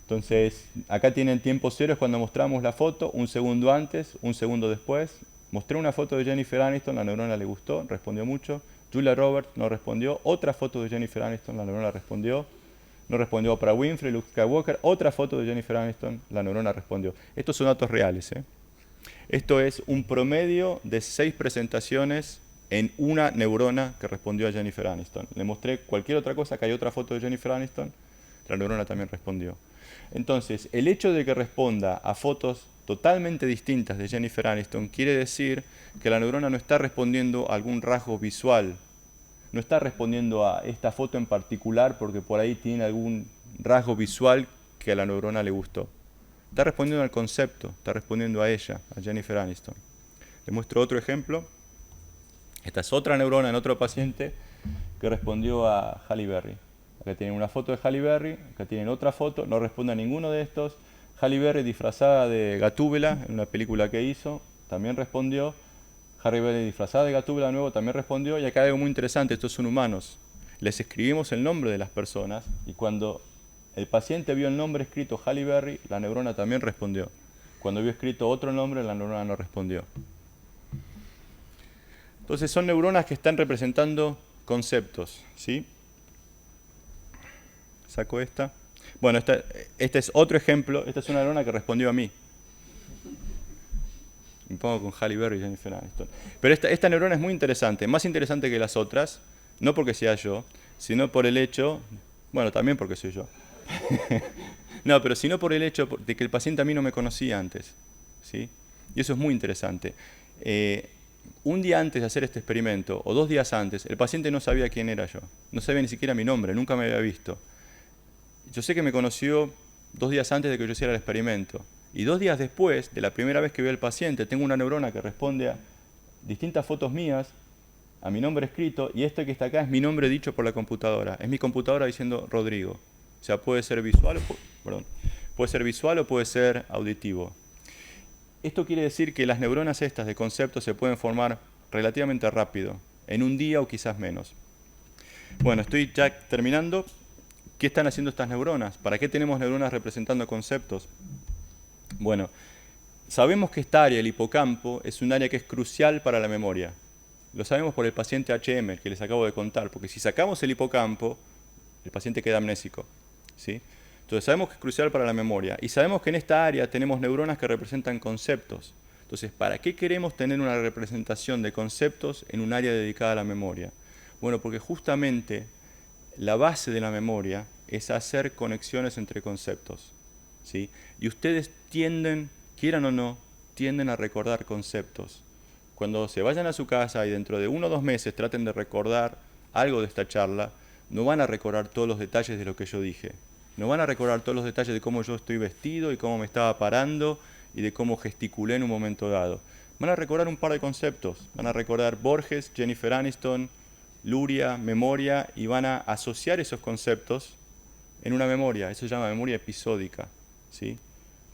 Entonces, acá tienen tiempo cero, es cuando mostramos la foto, 1 segundo antes, 1 segundo después. Mostré una foto de Jennifer Aniston, la neurona le gustó, respondió mucho. Julia Roberts no respondió. Otra foto de Jennifer Aniston, la neurona respondió. No respondió Oprah Winfrey, Luke Skywalker. Otra foto de Jennifer Aniston, la neurona respondió. Estos son datos reales, ¿eh? Esto es un promedio de 6 presentaciones en una neurona que respondió a Jennifer Aniston. Le mostré cualquier otra cosa, que hay otra foto de Jennifer Aniston, la neurona también respondió. Entonces, el hecho de que responda a fotos totalmente distintas de Jennifer Aniston quiere decir que la neurona no está respondiendo a algún rasgo visual, no está respondiendo a esta foto en particular porque por ahí tiene algún rasgo visual que a la neurona le gustó. Está respondiendo al concepto, está respondiendo a ella, a Jennifer Aniston. Le muestro otro ejemplo. Esta es otra neurona en otro paciente que respondió a Halle Berry. Acá tienen una foto de Halle Berry, acá tienen otra foto, no responde a ninguno de estos. Halle Berry disfrazada de Gatúbela en una película que hizo, también respondió. Halle Berry disfrazada de Gatúbela de nuevo, también respondió. Y acá hay algo muy interesante, estos son humanos. Les escribimos el nombre de las personas y cuando el paciente vio el nombre escrito Halle Berry, la neurona también respondió. Cuando vio escrito otro nombre, la neurona no respondió. Entonces son neuronas que están representando conceptos, ¿sí? Saco esta. Bueno, este es otro ejemplo. Esta es una neurona que respondió a mí. Me pongo con Halle Berry y Jennifer Aniston. Pero esta neurona es muy interesante, más interesante que las otras, no porque sea yo, sino por el hecho, bueno, también porque soy yo. No, pero sino por el hecho de que el paciente a mí no me conocía antes, ¿sí? Y eso es muy interesante. Un día antes de hacer este experimento, o 2 días antes, el paciente no sabía quién era yo. No sabía ni siquiera mi nombre, nunca me había visto. Yo sé que me conoció 2 días antes de que yo hiciera el experimento. Y 2 días después, de la primera vez que veo al paciente, tengo una neurona que responde a distintas fotos mías, a mi nombre escrito, y este que está acá es mi nombre dicho por la computadora. Es mi computadora diciendo Rodrigo. O sea, puede ser visual o puede ser auditivo. Esto quiere decir que las neuronas estas de conceptos se pueden formar relativamente rápido, en un día o quizás menos. Bueno, estoy ya terminando. ¿Qué están haciendo estas neuronas? ¿Para qué tenemos neuronas representando conceptos? Bueno, sabemos que esta área, el hipocampo, es un área que es crucial para la memoria. Lo sabemos por el paciente HM, el que les acabo de contar, porque si sacamos el hipocampo, el paciente queda amnésico, ¿sí? Entonces sabemos que es crucial para la memoria y sabemos que en esta área tenemos neuronas que representan conceptos. Entonces, ¿para qué queremos tener una representación de conceptos en un área dedicada a la memoria? Bueno, porque justamente la base de la memoria es hacer conexiones entre conceptos, ¿sí? Y ustedes tienden, quieran o no, tienden a recordar conceptos. Cuando se vayan a su casa y dentro de 1 o 2 meses traten de recordar algo de esta charla, no van a recordar todos los detalles de lo que yo dije. No van a recordar todos los detalles de cómo yo estoy vestido y cómo me estaba parando y de cómo gesticulé en un momento dado. Van a recordar un par de conceptos. Van a recordar Borges, Jennifer Aniston, Luria, memoria, y van a asociar esos conceptos en una memoria. Eso se llama memoria episódica, ¿sí?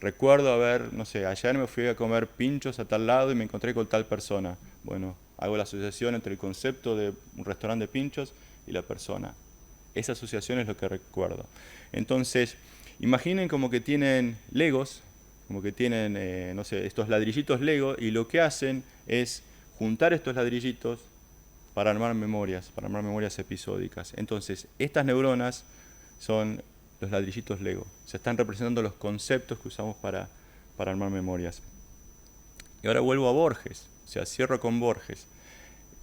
Recuerdo haber, no sé, ayer me fui a comer pinchos a tal lado y me encontré con tal persona. Bueno, hago la asociación entre el concepto de un restaurante de pinchos y la persona. Esa asociación es lo que recuerdo. Entonces, imaginen como que tienen Legos, como que tienen, no sé, estos ladrillitos Lego, y lo que hacen es juntar estos ladrillitos para armar memorias episódicas. Entonces, estas neuronas son los ladrillitos Lego. Se están representando los conceptos que usamos para armar memorias. Y ahora vuelvo a Borges, o sea, cierro con Borges.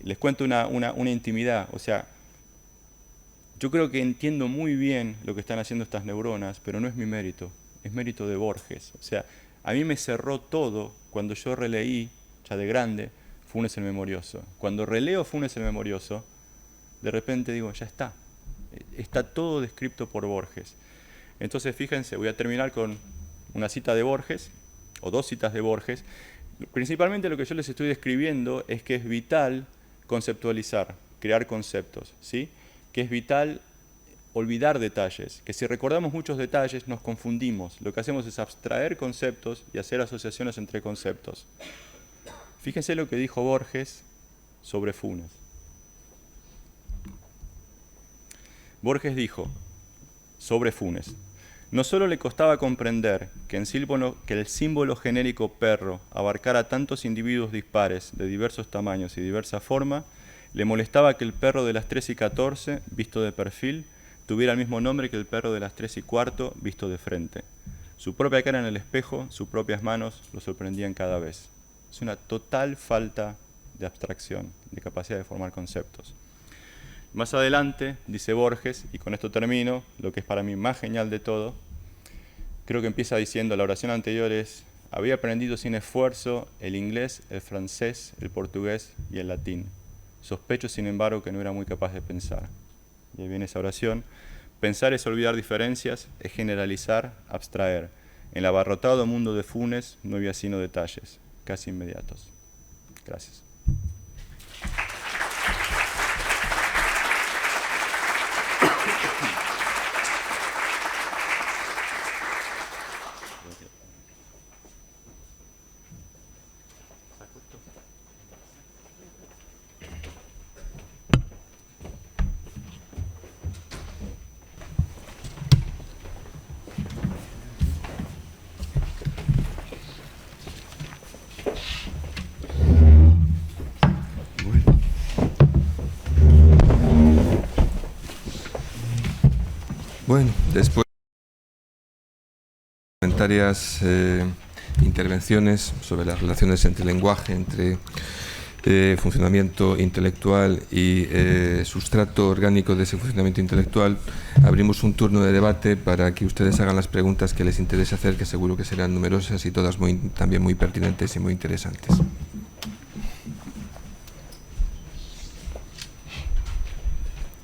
Les cuento una intimidad, o sea, yo creo que entiendo muy bien lo que están haciendo estas neuronas, pero no es mi mérito, es mérito de Borges. O sea, a mí me cerró todo cuando yo releí, ya de grande, Funes el Memorioso. Cuando releo Funes el Memorioso, de repente digo, ya está. Está todo descrito por Borges. Entonces, fíjense, voy a terminar con una cita de Borges, o dos citas de Borges. Principalmente lo que yo les estoy describiendo es que es vital conceptualizar, crear conceptos, ¿sí? Que es vital olvidar detalles, que si recordamos muchos detalles nos confundimos. Lo que hacemos es abstraer conceptos y hacer asociaciones entre conceptos. Fíjense lo que dijo Borges sobre Funes. Borges dijo sobre Funes: no solo le costaba comprender que el símbolo genérico perro abarcara tantos individuos dispares de diversos tamaños y diversa forma, le molestaba que el perro de las 3:14, visto de perfil, tuviera el mismo nombre que el perro de las 3:15, visto de frente. Su propia cara en el espejo, sus propias manos lo sorprendían cada vez. Es una total falta de abstracción, de capacidad de formar conceptos. Más adelante, dice Borges, y con esto termino, lo que es para mí más genial de todo, creo que empieza diciendo, la oración anterior es: había aprendido sin esfuerzo el inglés, el francés, el portugués y el latín. Sospecho, sin embargo, que no era muy capaz de pensar. Y ahí viene esa oración. Pensar es olvidar diferencias, es generalizar, abstraer. En el abarrotado mundo de Funes no había sino detalles, casi inmediatos. Gracias. Bueno, después de varias intervenciones sobre las relaciones entre lenguaje, entre funcionamiento intelectual y sustrato orgánico de ese funcionamiento intelectual, abrimos un turno de debate para que ustedes hagan las preguntas que les interese hacer, que seguro que serán numerosas y todas también muy pertinentes y muy interesantes.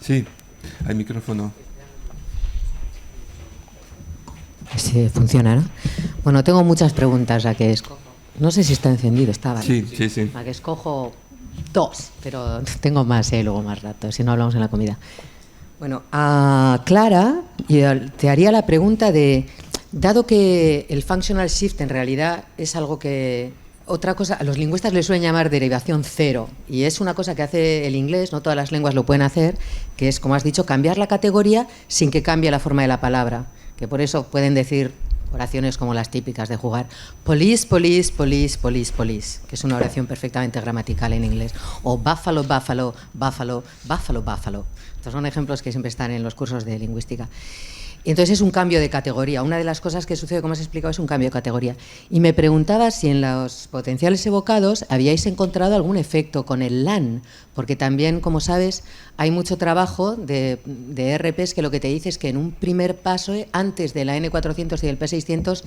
Sí, hay micrófono. Sí, funciona, ¿no? Bueno, tengo muchas preguntas, a que escojo. No sé si está encendido, estaba. Sí. A que escojo dos, pero tengo más, luego más rato, si no hablamos en la comida. Bueno, a Clara te haría la pregunta de, dado que el functional shift en realidad es algo que... Otra cosa, a los lingüistas les suelen llamar derivación cero, y es una cosa que hace el inglés, no todas las lenguas lo pueden hacer, que es, como has dicho, cambiar la categoría sin que cambie la forma de la palabra, que por eso pueden decir oraciones como las típicas de jugar police, police, police, police, police, que es una oración perfectamente gramatical en inglés, o buffalo, buffalo, buffalo, buffalo, buffalo. Estos son ejemplos que siempre están en los cursos de lingüística. Y entonces es un cambio de categoría. Una de las cosas que sucede, como has explicado, es un cambio de categoría. Y me preguntaba si en los potenciales evocados habíais encontrado algún efecto con el LAN, porque también, como sabes, hay mucho trabajo de RPs que lo que te dice es que en un primer paso, antes de la N400 y del P600,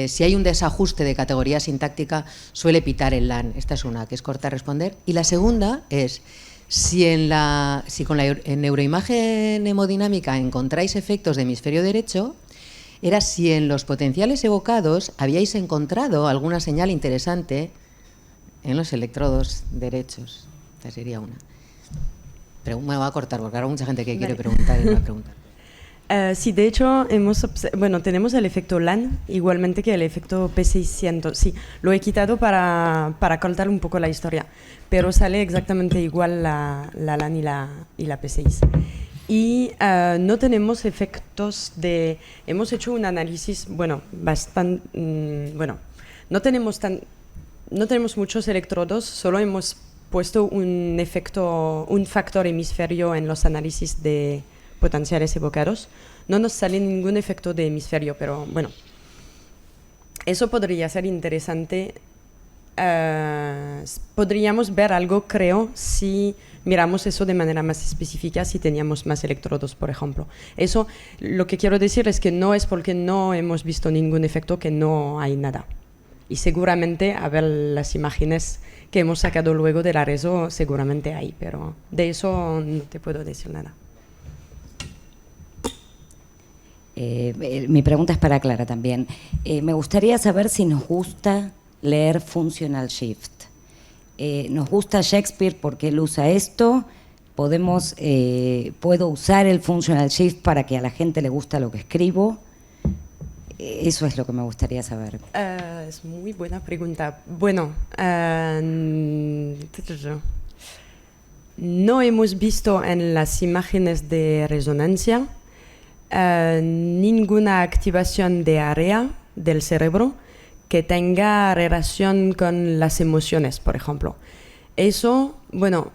si hay un desajuste de categoría sintáctica, suele pitar el LAN. Esta es una, que es corta a responder. Y la segunda es... Si con la neuroimagen hemodinámica encontráis efectos de hemisferio derecho, era si en los potenciales evocados habíais encontrado alguna señal interesante en los electrodos derechos. Esta sería una. Pero me va a cortar porque habrá mucha gente que quiere preguntar y no va a preguntar. Sí, de hecho, tenemos el efecto LAN, igualmente que el efecto P600. Sí, lo he quitado para contar un poco la historia, pero sale exactamente igual la LAN y la P6. Y no tenemos efectos de... Hemos hecho un análisis, bastante... no tenemos muchos electrodos, solo hemos puesto un factor hemisferio en los análisis de potenciales evocados. No nos sale ningún efecto de hemisferio, pero bueno, eso podría ser interesante. Podríamos ver algo, creo, si miramos eso de manera más específica, si teníamos más electrodos, por ejemplo. Eso, lo que quiero decir es que no es porque no hemos visto ningún efecto que no hay nada. Y seguramente, a ver las imágenes que hemos sacado luego de la RESO, seguramente hay, pero de eso no te puedo decir nada. Mi pregunta es para Clara también. Me gustaría saber si nos gusta leer Functional Shift. Nos gusta Shakespeare porque él usa esto. ¿Puedo usar el Functional Shift para que a la gente le gusta lo que escribo? Eso es lo que me gustaría saber. Es muy buena pregunta. Bueno, no hemos visto en las imágenes de resonancia ninguna activación de área del cerebro que tenga relación con las emociones, por ejemplo. Eso, bueno,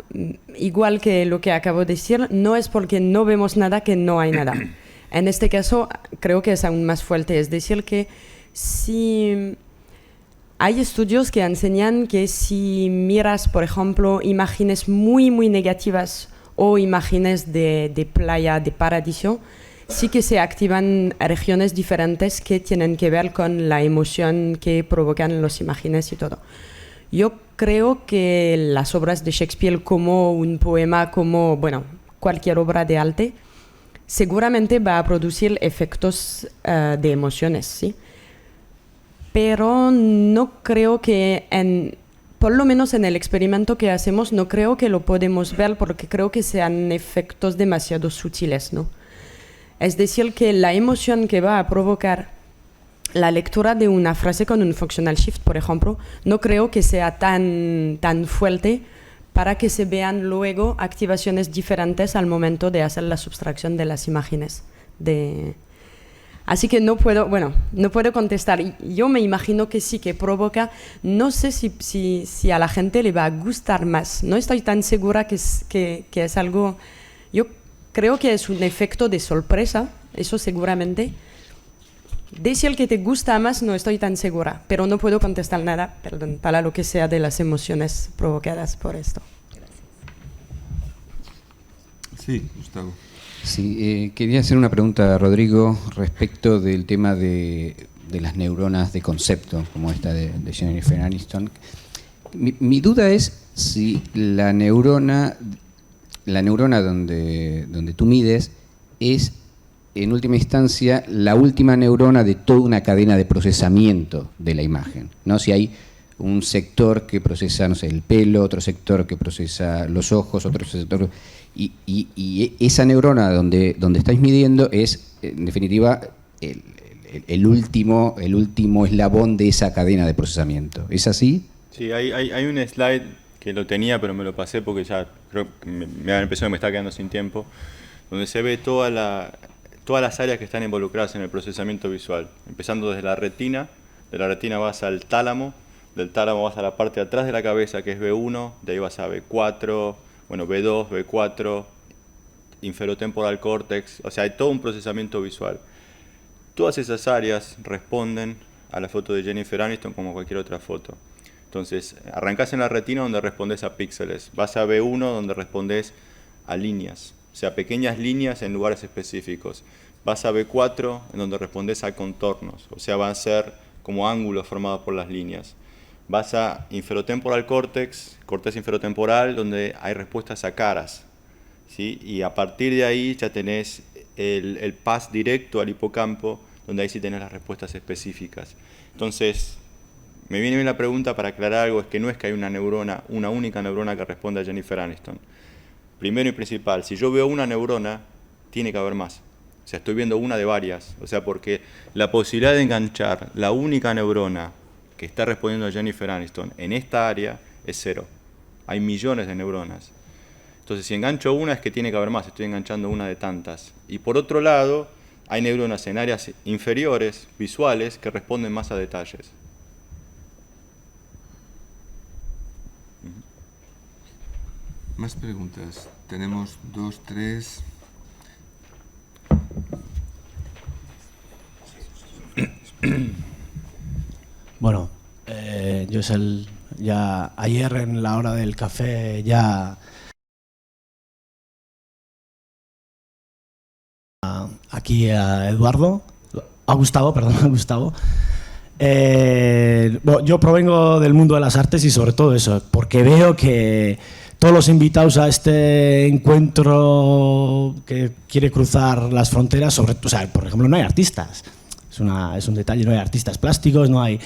igual que lo que acabo de decir, no es porque no vemos nada que no hay nada. En este caso, creo que es aún más fuerte. Es decir, que si hay estudios que enseñan que si miras, por ejemplo, imágenes muy, muy negativas o imágenes de playa, de paradiso, sí que se activan regiones diferentes que tienen que ver con la emoción que provocan las imágenes y todo. Yo creo que las obras de Shakespeare, como un poema, como cualquier obra de arte, seguramente va a producir efectos de emociones, ¿sí? Pero no creo que, por lo menos en el experimento que hacemos, no creo que lo podemos ver porque creo que sean efectos demasiado sutiles, ¿no? Es decir, que la emoción que va a provocar la lectura de una frase con un functional shift, por ejemplo, no creo que sea tan fuerte para que se vean luego activaciones diferentes al momento de hacer la sustracción de las imágenes. Así que no puedo contestar. Yo me imagino que sí, que provoca. No sé si a la gente le va a gustar más. No estoy tan segura que es algo... Yo creo que es un efecto de sorpresa, eso seguramente. Decir que te gusta más no estoy tan segura, pero no puedo contestar nada, perdón, para lo que sea de las emociones provocadas por esto. Sí, Gustavo. Sí, quería hacer una pregunta a Rodrigo respecto del tema de las neuronas de concepto, como esta de Jennifer Aniston. Mi duda es si la neurona donde tú mides es, en última instancia, la última neurona de toda una cadena de procesamiento de la imagen, ¿no? Si hay un sector que procesa, no sé, el pelo, otro sector que procesa los ojos, otro sector... Y esa neurona donde estáis midiendo es, en definitiva, el último eslabón de esa cadena de procesamiento. ¿Es así? Sí, hay un slide que lo tenía, pero me lo pasé porque ya creo que me empezó, me está quedando sin tiempo, donde se ve todas las áreas que están involucradas en el procesamiento visual, empezando desde la retina. De la retina vas al tálamo, del tálamo vas a la parte de atrás de la cabeza, que es B1, de ahí vas a B4, B2, B4, inferotemporal córtex, o sea, hay todo un procesamiento visual. Todas esas áreas responden a la foto de Jennifer Aniston como cualquier otra foto. Entonces, arrancás en la retina donde respondes a píxeles, vas a B1 donde respondes a líneas, o sea, pequeñas líneas en lugares específicos. Vas a B4 en donde respondes a contornos, o sea, van a ser como ángulos formados por las líneas. Vas a inferotemporal córtex, corteza inferotemporal, donde hay respuestas a caras, ¿sí? Y a partir de ahí ya tenés el pass directo al hipocampo, donde ahí sí tenés las respuestas específicas. Entonces, me viene bien la pregunta para aclarar algo, es que no es que hay una única neurona que responde a Jennifer Aniston. primero y principal, si yo veo una neurona, tiene que haber más. O sea, estoy viendo una de varias. O sea, porque la posibilidad de enganchar la única neurona que está respondiendo a Jennifer Aniston en esta área es 0. Hay millones de neuronas. Entonces, si engancho una, es que tiene que haber más. Estoy enganchando una de tantas. Y por otro lado, hay neuronas en áreas inferiores, visuales, que responden más a detalles. Más preguntas. Tenemos 2, 3. Bueno, yo ya ayer en la hora del café ya aquí a Eduardo, a Gustavo, perdón, a Gustavo. Bueno, yo provengo del mundo de las artes y sobre todo eso, porque veo que todos los invitados a este encuentro que quiere cruzar las fronteras, o sea, por ejemplo, no hay artistas. Es un detalle, no hay artistas plásticos, no hay...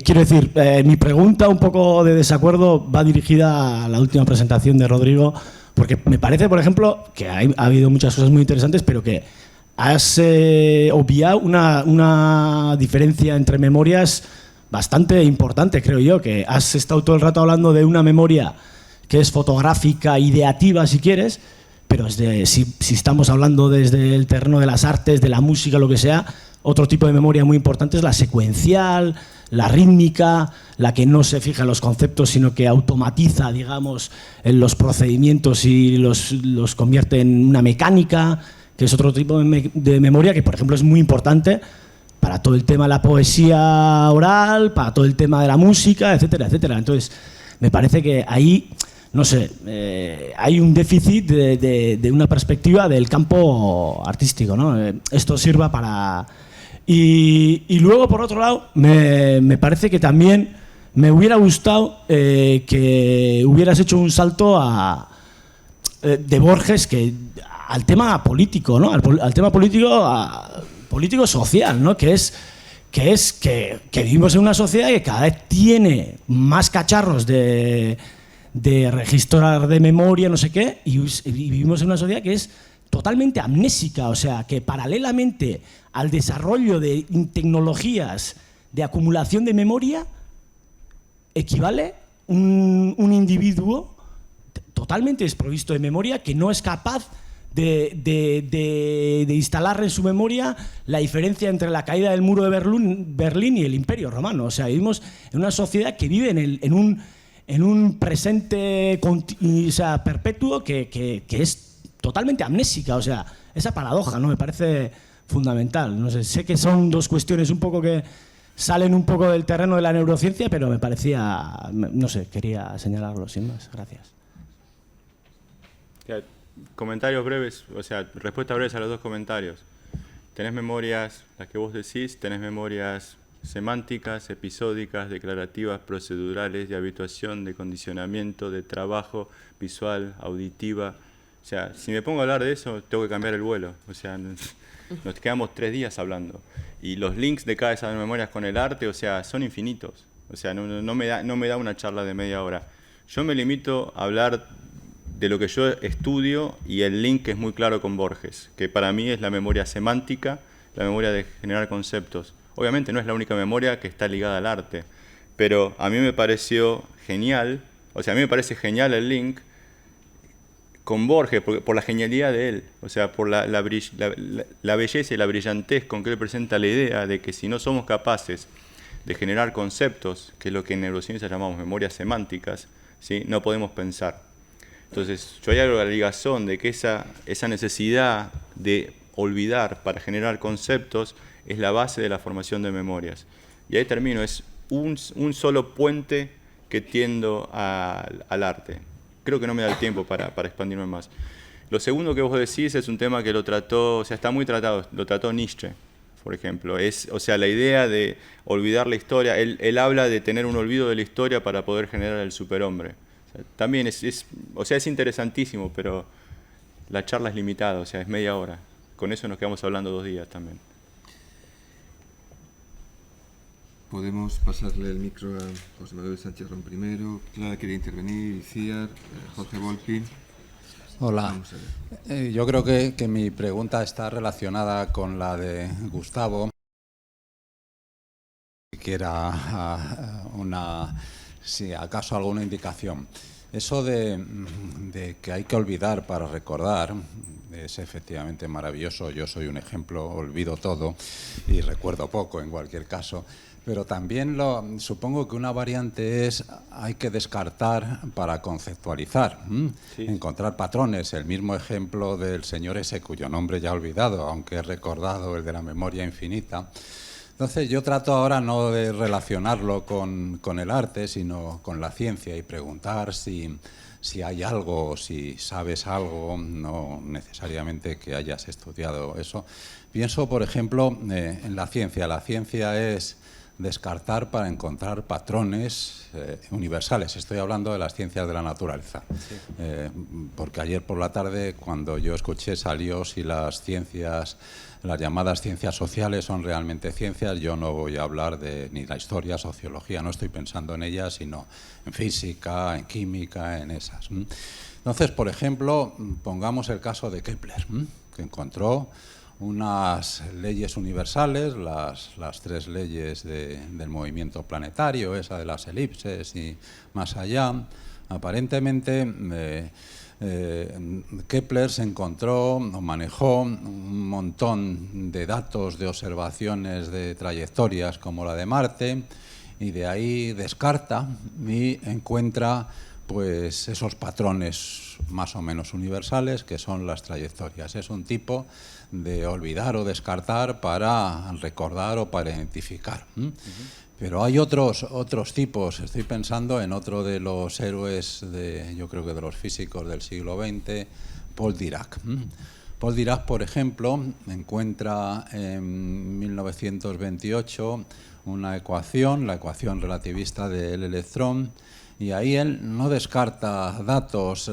quiero decir, mi pregunta un poco de desacuerdo va dirigida a la última presentación de Rodrigo, porque me parece, por ejemplo, que ha habido muchas cosas muy interesantes, pero que has obviado una diferencia entre memorias bastante importante, creo yo, que has estado todo el rato hablando de una memoria que es fotográfica, ideativa, si quieres, pero si estamos hablando desde el terreno de las artes, de la música, lo que sea, otro tipo de memoria muy importante es la secuencial, la rítmica, la que no se fija en los conceptos, sino que automatiza, digamos, en los procedimientos y los convierte en una mecánica, que es otro tipo de memoria que, por ejemplo, es muy importante para todo el tema de la poesía oral, para todo el tema de la música, etcétera, etcétera. Entonces, me parece que ahí, no sé, hay un déficit de una perspectiva del campo artístico, ¿no? Esto sirva para... Y luego, por otro lado, me parece que también me hubiera gustado que hubieras hecho un salto de Borges al tema político, ¿no? Al tema político social, ¿no? Que vivimos en una sociedad que cada vez tiene más cacharros de registrar de memoria, no sé qué, y vivimos en una sociedad que es totalmente amnésica, o sea, que paralelamente al desarrollo de tecnologías de acumulación de memoria equivale un individuo totalmente desprovisto de memoria que no es capaz de instalar en su memoria la diferencia entre la caída del muro de Berlín y el Imperio Romano. O sea, vivimos en una sociedad que vive en un presente perpetuo que es totalmente amnésica. O sea, esa paradoja, ¿no? Me parece fundamental. No sé que son dos cuestiones un poco que salen un poco del terreno de la neurociencia, pero me parecía, no sé, quería señalarlo sin más. Gracias. Comentarios breves, o sea, respuestas breves a los dos comentarios. Tenés memorias, las que vos decís, tenés memorias semánticas, episódicas, declarativas, procedurales, de habituación, de condicionamiento, de trabajo, visual, auditiva. O sea, si me pongo a hablar de eso, tengo que cambiar el vuelo. O sea, nos quedamos 3 días hablando. Y los links de cada esas memorias con el arte, o sea, son infinitos. O sea, no me da una charla de media hora. Yo me limito a hablar de lo que yo estudio y el link que es muy claro con Borges, que para mí es la memoria semántica, la memoria de generar conceptos. Obviamente no es la única memoria que está ligada al arte, pero a mí me pareció genial, o sea, a mí me parece genial el link con Borges, por la genialidad de él, o sea, por la belleza y la brillantez con que él presenta la idea de que si no somos capaces de generar conceptos, que es lo que en neurociencia llamamos memorias semánticas, ¿sí? No podemos pensar. Entonces, yo hay algo de la ligazón de que esa necesidad de olvidar para generar conceptos es la base de la formación de memorias. Y ahí termino, es un solo puente que tiendo al arte. Creo que no me da el tiempo para expandirme más. Lo segundo que vos decís es un tema que lo trató, o sea, está muy tratado, lo trató Nietzsche, por ejemplo. O sea, la idea de olvidar la historia, él habla de tener un olvido de la historia para poder generar el superhombre. O sea, también es interesantísimo, pero la charla es limitada, o sea, es media hora. Con eso nos quedamos hablando 2 días también. Podemos pasarle el micro a José Manuel Sánchez Ron primero. Clara quería intervenir, Iciar, Jorge Volpi. Hola. Vamos a ver. Yo creo que mi pregunta está relacionada con la de Gustavo. Si quiera si acaso alguna indicación. Eso de que hay que olvidar para recordar es efectivamente maravilloso. Yo soy un ejemplo, olvido todo y recuerdo poco en cualquier caso. Pero también supongo que una variante es hay que descartar para conceptualizar, Sí. encontrar patrones. El mismo ejemplo del señor ese, cuyo nombre ya he olvidado, aunque he recordado el de la memoria infinita. Entonces yo trato ahora no de relacionarlo con el arte, sino con la ciencia y preguntar si hay algo, si sabes algo, no necesariamente que hayas estudiado eso. Pienso, por ejemplo, en la ciencia. La ciencia es descartar para encontrar patrones universales. Estoy hablando de las ciencias de la naturaleza. Sí. Porque ayer por la tarde, cuando yo escuché, salió si las ciencias, las llamadas ciencias sociales son realmente ciencias. Yo no voy a hablar de ni la historia, sociología, no estoy pensando en ellas, sino en física, en química, en esas. Entonces, por ejemplo, pongamos el caso de Kepler, que encontró unas leyes universales, las 3 leyes del movimiento planetario, esa de las elipses y más allá. Aparentemente Kepler se encontró o manejó un montón de datos de observaciones de trayectorias como la de Marte, y de ahí descarta y encuentra pues esos patrones más o menos universales que son las trayectorias. Es un tipo de olvidar o descartar para recordar o para identificar. Pero hay otros tipos. Estoy pensando en otro de los héroes, yo creo que de los físicos del siglo XX, Paul Dirac. Paul Dirac, por ejemplo, encuentra en 1928 una ecuación, la ecuación relativista del electrón, y ahí él no descarta datos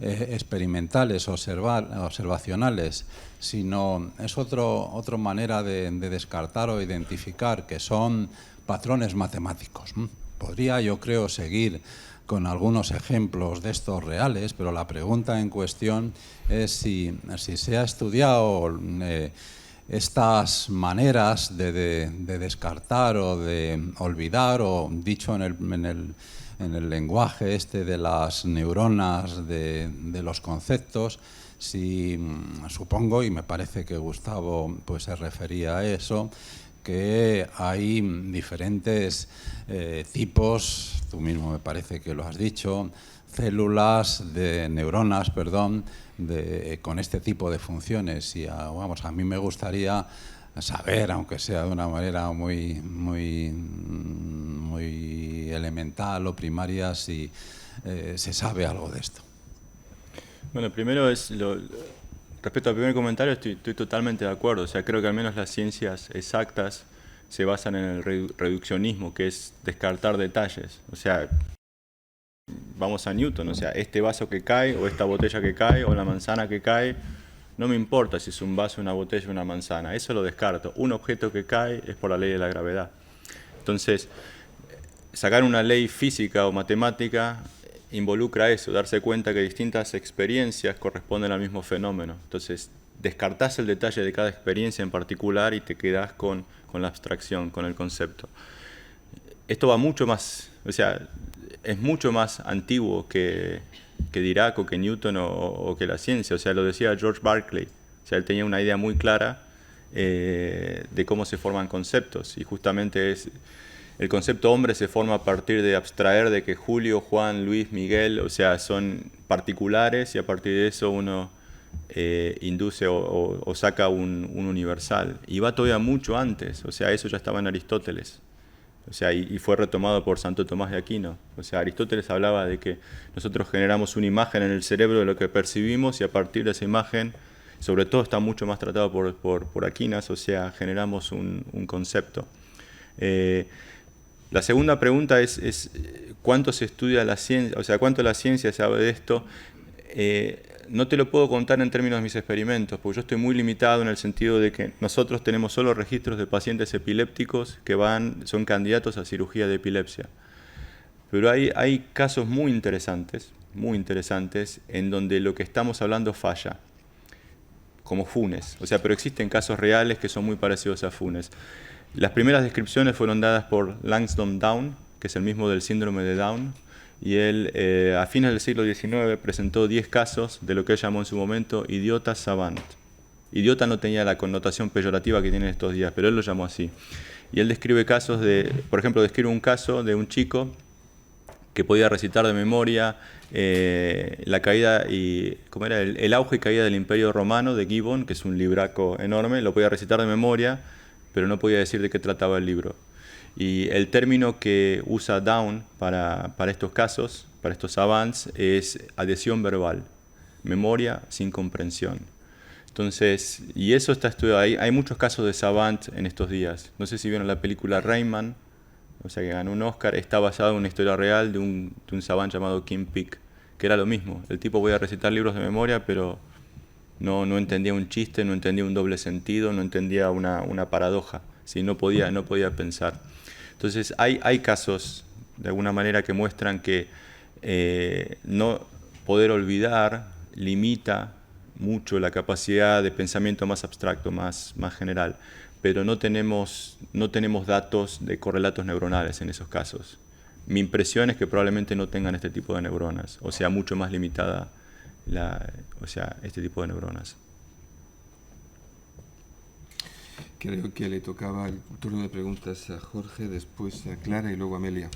experimentales, observacionales, sino es otra manera de descartar o identificar, que son patrones matemáticos. Podría, yo creo, seguir con algunos ejemplos de estos reales, pero la pregunta en cuestión es si se ha estudiado estas maneras de descartar o de olvidar, o dicho en el lenguaje este de las neuronas, de los conceptos. Si supongo, y me parece que Gustavo pues se refería a eso, que hay diferentes tipos, tú mismo me parece que lo has dicho, neuronas, con este tipo de funciones. Y a mí me gustaría saber, aunque sea de una manera muy elemental o primaria, si se sabe algo de esto. Bueno, primero respecto al primer comentario, estoy totalmente de acuerdo. O sea, creo que al menos las ciencias exactas se basan en el reduccionismo, que es descartar detalles. O sea, vamos a Newton, o sea, este vaso que cae, o esta botella que cae, o la manzana que cae, no me importa si es un vaso, una botella o una manzana, eso lo descarto. Un objeto que cae es por la ley de la gravedad. Entonces, sacar una ley física o matemática involucra eso, darse cuenta que distintas experiencias corresponden al mismo fenómeno. Entonces, descartás el detalle de cada experiencia en particular y te quedás con la abstracción, con el concepto. Esto va mucho más, o sea, es mucho más antiguo que Dirac o que Newton o que la ciencia. O sea, lo decía George Berkeley. O sea, él tenía una idea muy clara de cómo se forman conceptos, y justamente el concepto hombre se forma a partir de abstraer de que Julio, Juan, Luis, Miguel, o sea, son particulares, y a partir de eso uno induce o saca un universal. Y va todavía mucho antes, o sea, eso ya estaba en Aristóteles. O sea, y fue retomado por Santo Tomás de Aquino. O sea, Aristóteles hablaba de que nosotros generamos una imagen en el cerebro de lo que percibimos, y a partir de esa imagen, sobre todo está mucho más tratado por Aquinas, o sea, generamos un concepto. La segunda pregunta es ¿cuánto se estudia la ciencia? O sea, ¿cuánto la ciencia sabe de esto? No te lo puedo contar en términos de mis experimentos, porque yo estoy muy limitado en el sentido de que nosotros tenemos solo registros de pacientes epilépticos que son candidatos a cirugía de epilepsia. Pero hay casos muy interesantes muy interesantes en donde lo que estamos hablando falla, como Funes. O sea, pero existen casos reales que son muy parecidos a Funes. Las primeras descripciones fueron dadas por Langston Down, que es el mismo del síndrome de Down, y él a fines del siglo XIX presentó 10 casos de lo que él llamó en su momento idiota savant. Idiota no tenía la connotación peyorativa que tiene estos días, pero él lo llamó así. Y él describe casos por ejemplo, describe un caso de un chico que podía recitar de memoria la caída y, ¿cómo era? El auge y caída del Imperio Romano de Gibbon, que es un libraco enorme, lo podía recitar de memoria, pero no podía decir de qué trataba el libro. Y el término que usa Down para estos casos, para estos savants, es adhesión verbal, memoria sin comprensión. Entonces, y eso está estudiado. Hay muchos casos de savant en estos días. No sé si vieron la película Rayman, o sea, que ganó un Oscar. Está basado en una historia real de un savant llamado Kim Peek, que era lo mismo. El tipo podía recitar libros de memoria, pero no entendía un chiste, no entendía un doble sentido, no entendía una paradoja. ¿Sí? No podía pensar. Entonces, hay casos, de alguna manera, que muestran que no poder olvidar limita mucho la capacidad de pensamiento más abstracto, más general, pero no tenemos datos de correlatos neuronales en esos casos. Mi impresión es que probablemente no tengan este tipo de neuronas, o sea, mucho más limitada este tipo de neuronas. Creo que le tocaba el turno de preguntas a Jorge, después a Clara y luego a Amelia.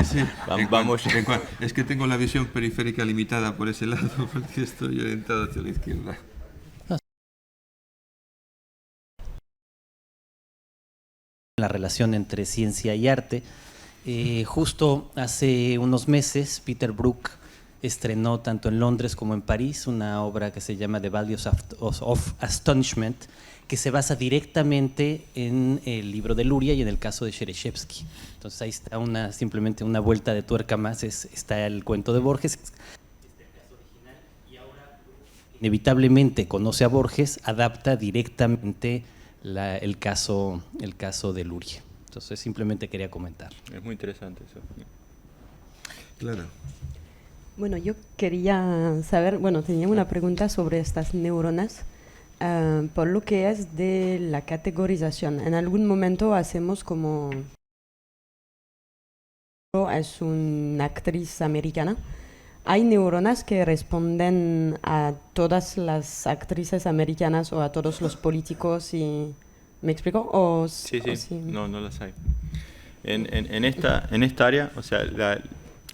Sí. Vamos. Es que tengo la visión periférica limitada por ese lado, porque estoy orientado hacia la izquierda. La relación entre ciencia y arte. Justo hace unos meses, Peter Brook estrenó tanto en Londres como en París una obra que se llama The Values of Astonishment, que se basa directamente en el libro de Luria y en el caso de Shereshevsky. Entonces ahí está simplemente una vuelta de tuerca más, está el cuento de Borges, y ahora inevitablemente conoce a Borges, adapta directamente el caso de Luria. Entonces simplemente quería comentar. Es muy interesante eso. Claro. Bueno, yo quería saber, tenía una pregunta sobre estas neuronas. Por lo que es de la categorización, en algún momento hacemos como es una actriz americana. ¿Hay neuronas que responden a todas las actrices americanas o a todos los políticos? ¿Me explico? Sí. No las hay. En esta área, o sea,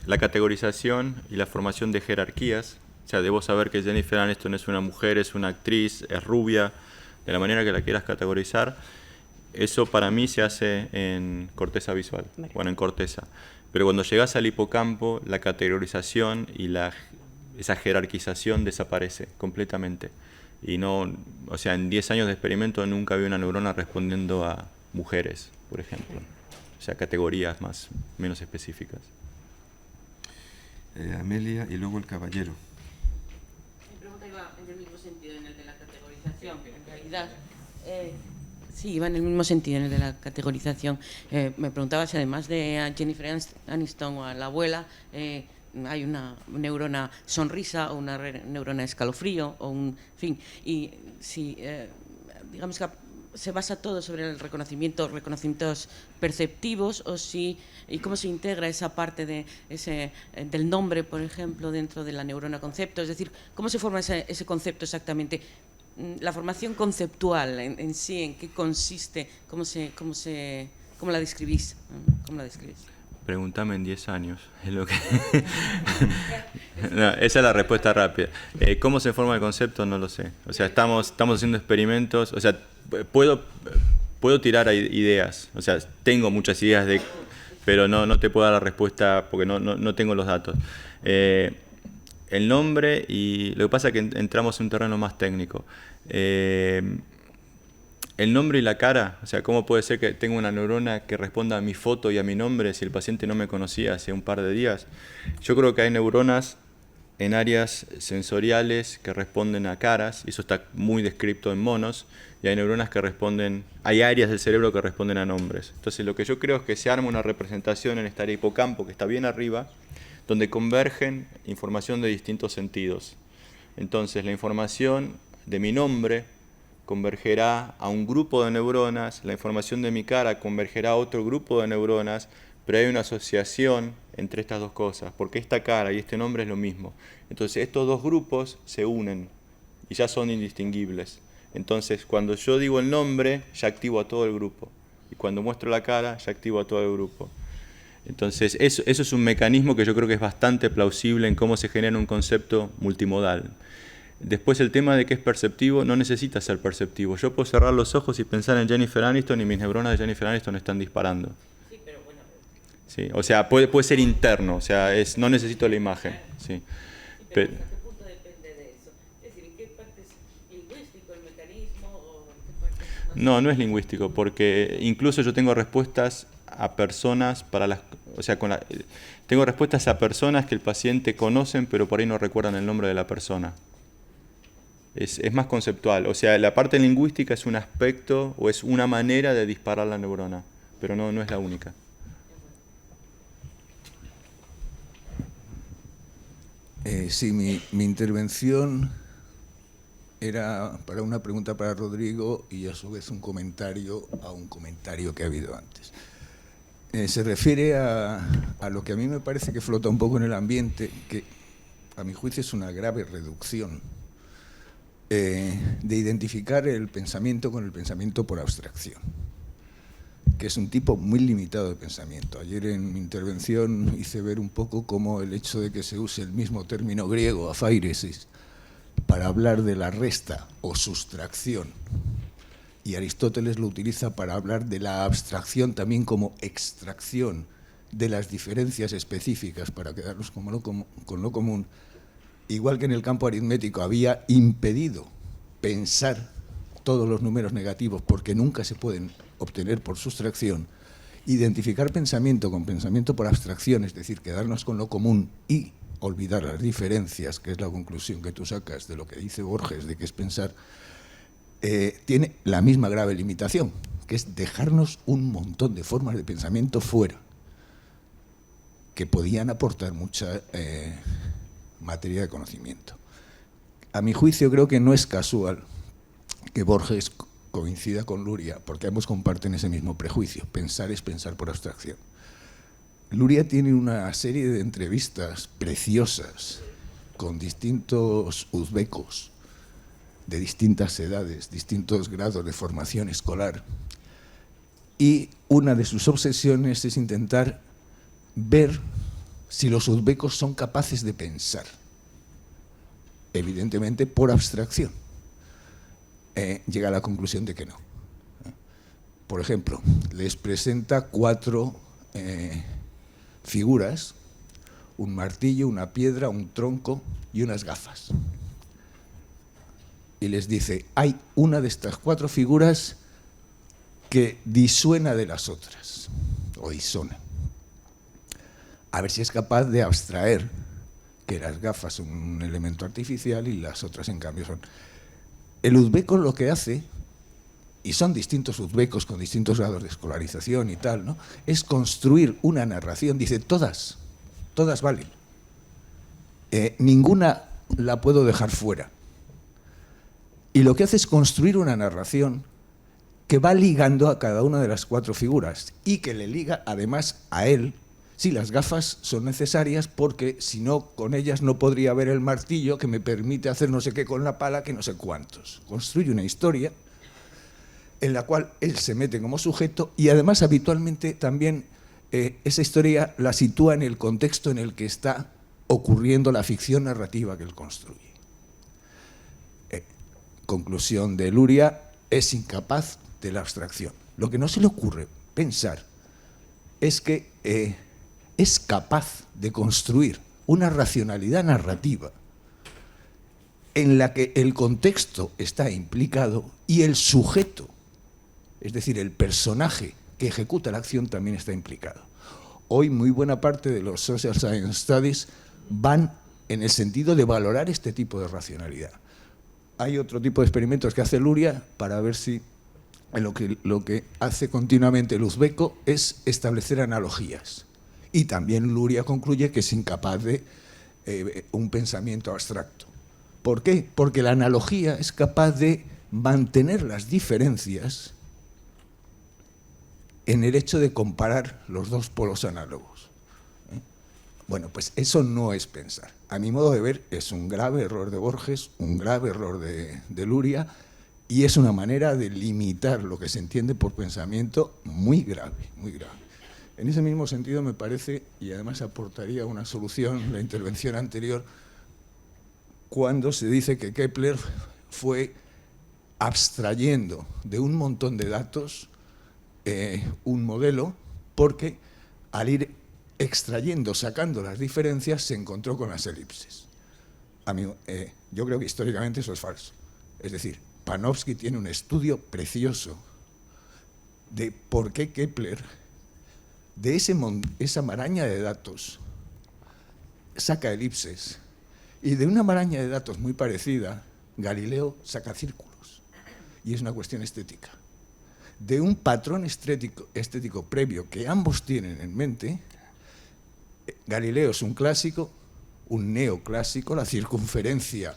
la categorización y la formación de jerarquías. O sea, debo saber que Jennifer Aniston es una mujer, es una actriz, es rubia, de la manera que la quieras categorizar. Eso para mí se hace en corteza visual, en corteza. Pero cuando llegas al hipocampo, la categorización y esa jerarquización desaparece completamente. Y en 10 años de experimento nunca vi una neurona respondiendo a mujeres, por ejemplo. O sea, categorías menos específicas. Amelia y luego el caballero. En el mismo sentido en el de la categorización, en realidad. Sí, iba en el mismo sentido en el de la categorización. Me preguntaba si además de a Jennifer Aniston o a la abuela, hay una neurona sonrisa o una neurona escalofrío, y si, digamos que se basa todo sobre el reconocimientos perceptivos, y cómo se integra esa parte del nombre, por ejemplo, dentro de la neurona concepto, es decir, cómo se forma ese concepto exactamente, la formación conceptual en sí, en qué consiste, cómo la describís. Pregúntame en 10 años. Es lo que no, esa es la respuesta rápida. ¿Cómo se forma el concepto? No lo sé. O sea, estamos haciendo experimentos. O sea, puedo tirar ideas. O sea, tengo muchas ideas pero no te puedo dar la respuesta porque no tengo los datos. El nombre, y lo que pasa es que entramos en un terreno más técnico. El nombre y la cara, o sea, ¿cómo puede ser que tenga una neurona que responda a mi foto y a mi nombre si el paciente no me conocía hace un par de días? Yo creo que hay neuronas en áreas sensoriales que responden a caras, y eso está muy descrito en monos, y hay neuronas que responden, hay áreas del cerebro que responden a nombres. Entonces lo que yo creo es que se arma una representación en esta área hipocampo, que está bien arriba, donde convergen información de distintos sentidos. Entonces la información de mi nombre convergerá a un grupo de neuronas, la información de mi cara convergerá a otro grupo de neuronas, pero hay una asociación entre estas dos cosas, porque esta cara y este nombre es lo mismo. Entonces estos dos grupos se unen y ya son indistinguibles. Entonces cuando yo digo el nombre, ya activo a todo el grupo. Y cuando muestro la cara, ya activo a todo el grupo. Entonces eso es un mecanismo que yo creo que es bastante plausible en cómo se genera un concepto multimodal. Después el tema de que es perceptivo, no necesita ser perceptivo. Yo puedo cerrar los ojos y pensar en Jennifer Aniston y mis neuronas de Jennifer Aniston están disparando. Sí, pero bueno. Sí, o sea, puede ser interno, o sea, no necesito la imagen. Sí. Pero ¿hasta qué punto depende de eso? Es decir, ¿en qué parte es lingüístico el mecanismo o en qué parte es más... No es lingüístico, porque incluso yo tengo respuestas a personas tengo respuestas a personas que el paciente conocen, pero por ahí no recuerdan el nombre de la persona. Es más conceptual, o sea, la parte lingüística es un aspecto o es una manera de disparar la neurona, pero no es la única. Sí, mi intervención era para una pregunta para Rodrigo y a su vez un comentario a un comentario que ha habido antes. Se refiere a lo que a mí me parece que flota un poco en el ambiente, que a mi juicio es una grave reducción de identificar el pensamiento con el pensamiento por abstracción, que es un tipo muy limitado de pensamiento. Ayer en mi intervención hice ver un poco cómo el hecho de que se use el mismo término griego, afairesis, para hablar de la resta o sustracción, y Aristóteles lo utiliza para hablar de la abstracción también como extracción de las diferencias específicas para quedarnos con lo común, igual que en el campo aritmético había impedido pensar todos los números negativos porque nunca se pueden obtener por sustracción, identificar pensamiento con pensamiento por abstracción, es decir, quedarnos con lo común y olvidar las diferencias, que es la conclusión que tú sacas de lo que dice Borges, de que es pensar, tiene la misma grave limitación, que es dejarnos un montón de formas de pensamiento fuera, que podían aportar mucha materia de conocimiento. A mi juicio creo que no es casual que Borges coincida con Luria, porque ambos comparten ese mismo prejuicio, pensar es pensar por abstracción. Luria tiene una serie de entrevistas preciosas con distintos uzbecos de distintas edades, distintos grados de formación escolar, y una de sus obsesiones es intentar ver si los uzbecos son capaces de pensar, evidentemente por abstracción. Llega a la conclusión de que no. Por ejemplo, les presenta 4 figuras: un martillo, una piedra, un tronco y unas gafas. Y les dice, hay una de estas 4 figuras que disuena de las otras, o disona. A ver si es capaz de abstraer que las gafas son un elemento artificial y las otras, en cambio, son... El uzbeco lo que hace, y son distintos uzbecos con distintos grados de escolarización y tal, ¿no?, es construir una narración. Dice, todas valen. Ninguna la puedo dejar fuera. Y lo que hace es construir una narración que va ligando a cada una de las 4 figuras y que le liga además a él. Sí, las gafas son necesarias porque si no, con ellas no podría ver el martillo que me permite hacer no sé qué con la pala, que no sé cuántos. Construye una historia en la cual él se mete como sujeto y además habitualmente también esa historia la sitúa en el contexto en el que está ocurriendo la ficción narrativa que él construye. Conclusión de Luria, es incapaz de la abstracción. Lo que no se le ocurre pensar es que es capaz de construir una racionalidad narrativa en la que el contexto está implicado y el sujeto, es decir, el personaje que ejecuta la acción, también está implicado. Hoy muy buena parte de los Social Science Studies van en el sentido de valorar este tipo de racionalidad. Hay otro tipo de experimentos que hace Luria para ver si lo que hace continuamente Luzbeko es establecer analogías. Y también Luria concluye que es incapaz de un pensamiento abstracto. ¿Por qué? Porque la analogía es capaz de mantener las diferencias en el hecho de comparar los dos polos análogos. Bueno, pues eso no es pensar. A mi modo de ver, es un grave error de Borges, un grave error de Luria, y es una manera de limitar lo que se entiende por pensamiento muy grave, muy grave. En ese mismo sentido me parece, y además aportaría una solución la intervención anterior, cuando se dice que Kepler fue abstrayendo de un montón de datos un modelo, porque al ir extrayendo, sacando las diferencias, se encontró con las elipses. Yo creo que históricamente eso es falso. Es decir, Panofsky tiene un estudio precioso de por qué Kepler, de esa maraña de datos, saca elipses, y de una maraña de datos muy parecida, Galileo saca círculos, y es una cuestión estética. De un patrón estético previo que ambos tienen en mente, Galileo es un clásico, un neoclásico, la circunferencia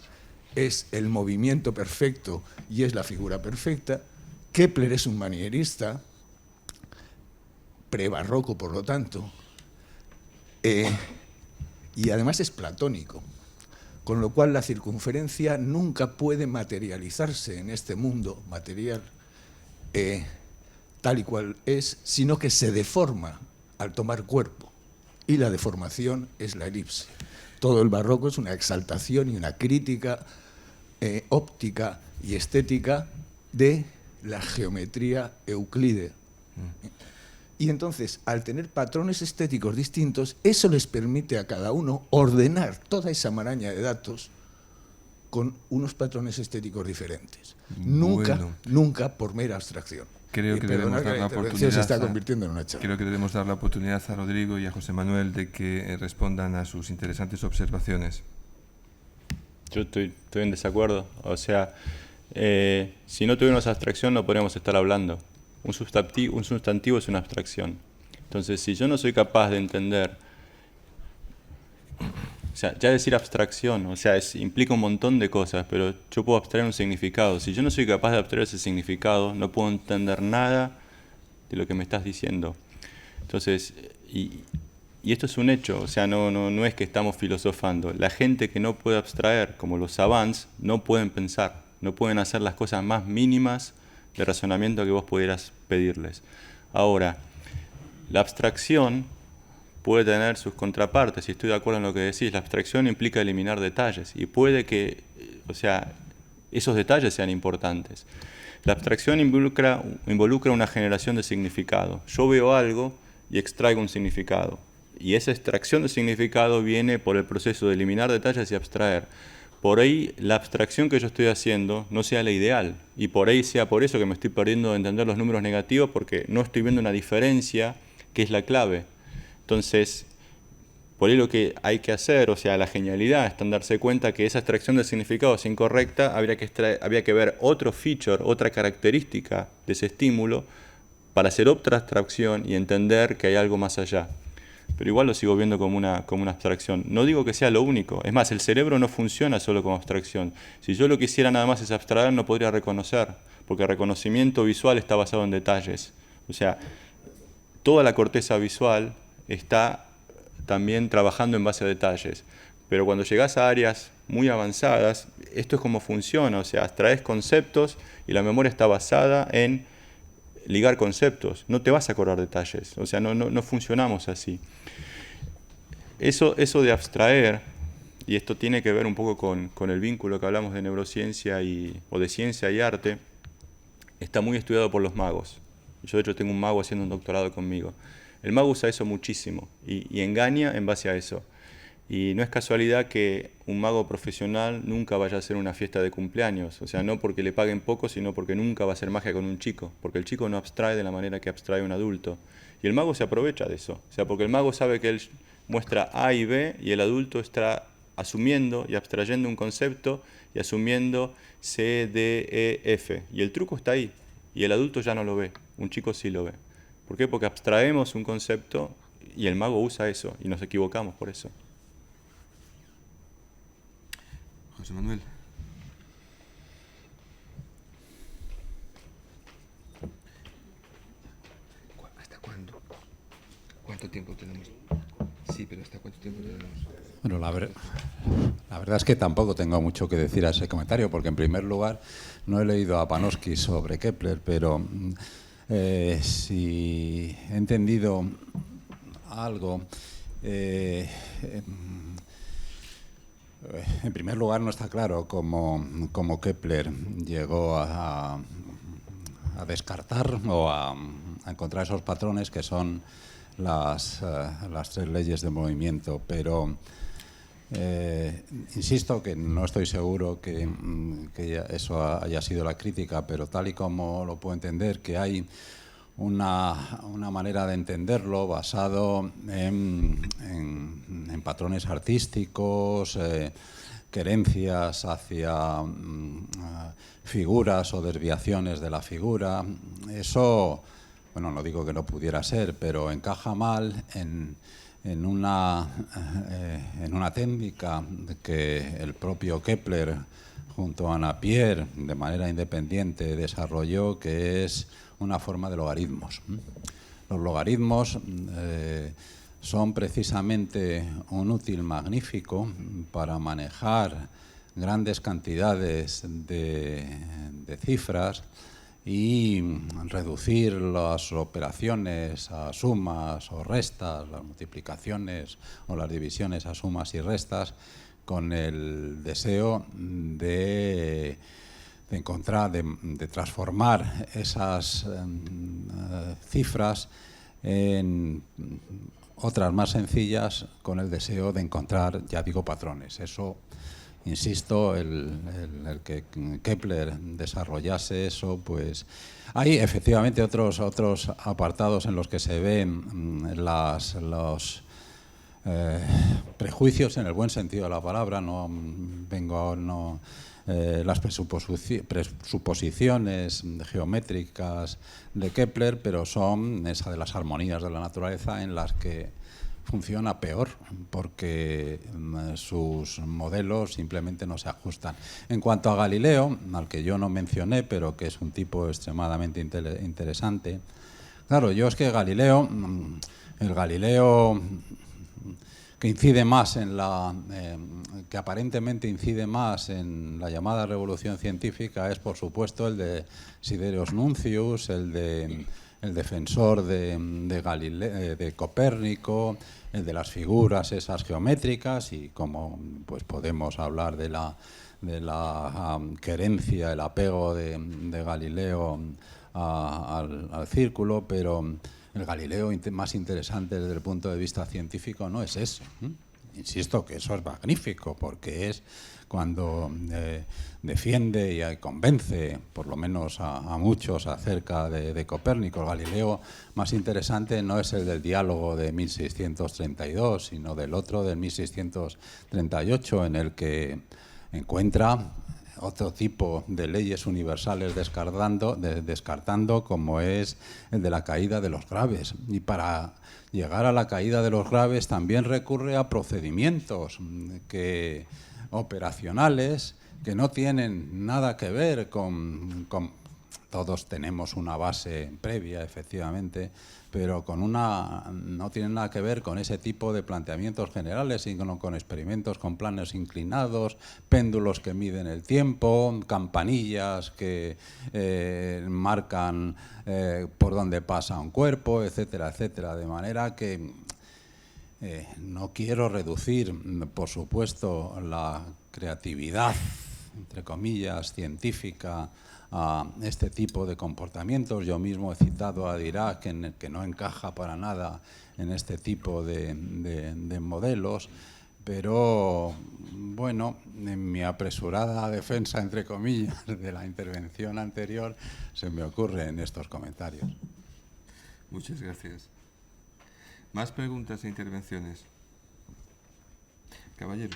es el movimiento perfecto y es la figura perfecta. Kepler es un manierista, prebarroco por lo tanto, y además es platónico, con lo cual la circunferencia nunca puede materializarse en este mundo material tal y cual es, sino que se deforma al tomar cuerpo, y la deformación es la elipse. Todo el barroco es una exaltación y una crítica óptica y estética de la geometría euclídea. Y entonces, al tener patrones estéticos distintos, eso les permite a cada uno ordenar toda esa maraña de datos con unos patrones estéticos diferentes. Nunca por mera abstracción. Creo que debemos dar la oportunidad. Se está convirtiendo en una charla. Creo que debemos dar la oportunidad a Rodrigo y a José Manuel de que respondan a sus interesantes observaciones. Yo estoy en desacuerdo. O sea, si no tuviéramos abstracción no podríamos estar hablando. Un sustantivo es una abstracción. Entonces, si yo no soy capaz de entender, o sea, ya decir abstracción, o sea, implica un montón de cosas, pero yo puedo abstraer un significado. Si yo no soy capaz de abstraer ese significado, no puedo entender nada de lo que me estás diciendo. Entonces, y esto es un hecho, o sea, no es que estamos filosofando. La gente que no puede abstraer, como los savants, no pueden pensar, no pueden hacer las cosas más mínimas de razonamiento que vos pudieras pedirles. Ahora, la abstracción puede tener sus contrapartes, y estoy de acuerdo en lo que decís. La abstracción implica eliminar detalles, y puede que, o sea, esos detalles sean importantes. La abstracción involucra una generación de significado. Yo veo algo y extraigo un significado, y esa extracción de significado viene por el proceso de eliminar detalles y abstraer. Por ahí la abstracción que yo estoy haciendo no sea la ideal, y por ahí sea por eso que me estoy perdiendo de entender los números negativos, porque no estoy viendo una diferencia que es la clave. Entonces, por ahí lo que hay que hacer, o sea, la genialidad está en darse cuenta que esa extracción de significado es incorrecta. Habría que ver otro feature, otra característica de ese estímulo para hacer otra abstracción y entender que hay algo más allá. Pero igual lo sigo viendo como una abstracción. No digo que sea lo único. Es más, el cerebro no funciona solo como abstracción. Si yo lo que hiciera nada más es abstraer, no podría reconocer, porque el reconocimiento visual está basado en detalles. O sea, toda la corteza visual está también trabajando en base a detalles. Pero cuando llegas a áreas muy avanzadas, esto es como funciona. O sea, abstraes conceptos y la memoria está basada en ligar conceptos. No te vas a acordar detalles. O sea, no funcionamos así. Eso de abstraer, y esto tiene que ver un poco con el vínculo que hablamos de neurociencia o de ciencia y arte, está muy estudiado por los magos. Yo de hecho tengo un mago haciendo un doctorado conmigo. El mago usa eso muchísimo y engaña en base a eso. Y no es casualidad que un mago profesional nunca vaya a hacer una fiesta de cumpleaños. O sea, no porque le paguen poco, sino porque nunca va a hacer magia con un chico. Porque el chico no abstrae de la manera que abstrae un adulto. Y el mago se aprovecha de eso. O sea, porque el mago sabe que él muestra A y B y el adulto está asumiendo y abstrayendo un concepto y asumiendo C, D, E, F. Y el truco está ahí. Y el adulto ya no lo ve. Un chico sí lo ve. ¿Por qué? Porque abstraemos un concepto y el mago usa eso y nos equivocamos por eso. José Manuel. ¿Hasta cuándo? ¿Cuánto tiempo tenemos? Sí, pero ¿hasta cuánto tiempo tenemos? Bueno, la verdad es que tampoco tengo mucho que decir a ese comentario, porque en primer lugar no he leído a Panofsky sobre Kepler, pero si he entendido algo, en primer lugar no está claro cómo Kepler llegó a descartar o a encontrar esos patrones que son las tres leyes de movimiento, pero insisto que no estoy seguro que eso haya sido la crítica, pero tal y como lo puedo entender, que hay una manera de entenderlo basado en patrones artísticos, querencias hacia figuras o desviaciones de la figura. Eso, bueno, no digo que no pudiera ser, pero encaja mal en una técnica que el propio Kepler junto a Napier de manera independiente desarrolló, que es una forma de logaritmos. Los logaritmos son precisamente un útil magnífico para manejar grandes cantidades de cifras y reducir las operaciones a sumas o restas, las multiplicaciones o las divisiones a sumas y restas, con el deseo de encontrar, de transformar esas cifras en otras más sencillas, con el deseo de encontrar, ya digo, patrones. Eso, insisto, el que Kepler desarrollase eso, pues hay efectivamente otros apartados en los que se ven los prejuicios en el buen sentido de la palabra. Las presuposiciones geométricas de Kepler, pero son esa de las armonías de la naturaleza en las que funciona peor, porque sus modelos simplemente no se ajustan. En cuanto a Galileo, al que yo no mencioné, pero que es un tipo extremadamente interesante, claro, yo es que el Galileo que incide más que aparentemente incide más en la llamada revolución científica, es por supuesto el de Sidereus Nuncius, el defensor de Copérnico, el de las figuras esas geométricas, y como pues podemos hablar de la querencia, el apego de Galileo al círculo, pero el Galileo más interesante desde el punto de vista científico no es eso. Insisto que eso es magnífico, porque es cuando defiende y convence, por lo menos a muchos, acerca de Copérnico. El Galileo más interesante no es el del diálogo de 1632, sino del otro, del 1638, en el que encuentra otro tipo de leyes universales descartando, como es el de la caída de los graves. Y para llegar a la caída de los graves también recurre a procedimientos operacionales que no tienen nada que ver con todos tenemos una base previa, efectivamente, pero no tienen nada que ver con ese tipo de planteamientos generales, sino con experimentos con planos inclinados, péndulos que miden el tiempo, campanillas que marcan por dónde pasa un cuerpo, etcétera, etcétera. De manera que no quiero reducir, por supuesto, la creatividad, entre comillas, científica, a este tipo de comportamientos. Yo mismo he citado a Dirac, que no encaja para nada en este tipo de modelos, pero bueno, en mi apresurada defensa, entre comillas, de la intervención anterior, se me ocurren estos comentarios. Muchas gracias. ¿Más preguntas e intervenciones? Caballero.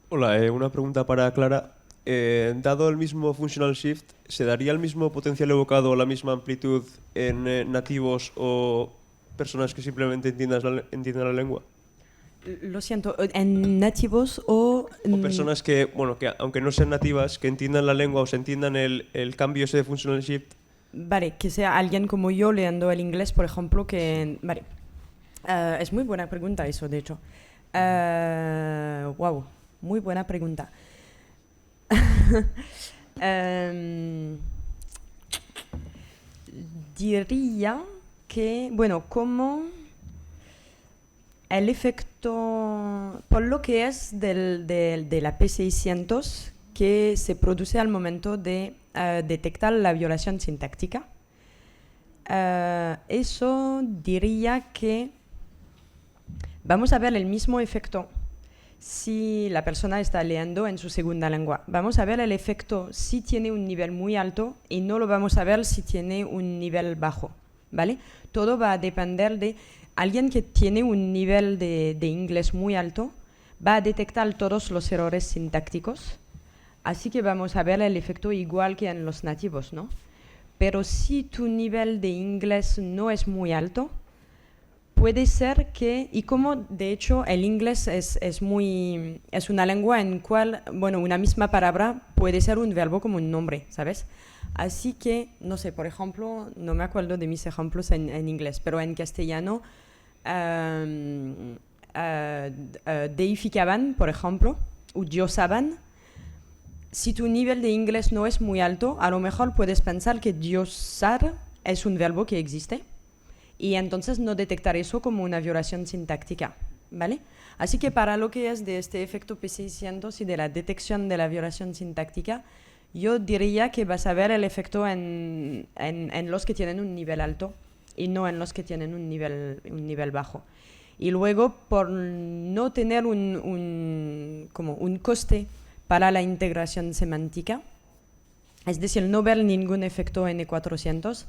Hola, una pregunta para Clara. Dado el mismo functional shift, ¿se daría el mismo potencial evocado o la misma amplitud en nativos o personas que simplemente entiendan la lengua? Lo siento, ¿en nativos o...? O personas que, bueno, que aunque no sean nativas, que entiendan la lengua o se entiendan el cambio ese de functional shift. Vale, que sea alguien como yo leyendo el inglés, por ejemplo, que... Vale, es muy buena pregunta eso, de hecho. Wow, muy buena pregunta. Diría que, bueno, como el efecto, por lo que es de la P600, que se produce al momento de detectar la violación sintáctica, eso diría que vamos a ver el mismo efecto si la persona está leyendo en su segunda lengua. Vamos a ver el efecto si tiene un nivel muy alto y no lo vamos a ver si tiene un nivel bajo, ¿vale? Todo va a depender de alguien que tiene un nivel de inglés muy alto, va a detectar todos los errores sintácticos, así que vamos a ver el efecto igual que en los nativos, ¿no? Pero si tu nivel de inglés no es muy alto, puede ser que, y como de hecho el inglés es una lengua en cual, bueno, una misma palabra puede ser un verbo como un nombre, ¿sabes? Así que, no sé, por ejemplo, no me acuerdo de mis ejemplos en inglés, pero en castellano, deificaban, por ejemplo, diosaban. Si tu nivel de inglés no es muy alto, a lo mejor puedes pensar que diosar es un verbo que existe, y entonces no detectar eso como una violación sintáctica, ¿vale? Así que para lo que es de este efecto P600 y de la detección de la violación sintáctica, yo diría que vas a ver el efecto en los que tienen un nivel alto y no en los que tienen un nivel bajo. Y luego, por no tener como un coste para la integración semántica, es decir, no ver ningún efecto en E400,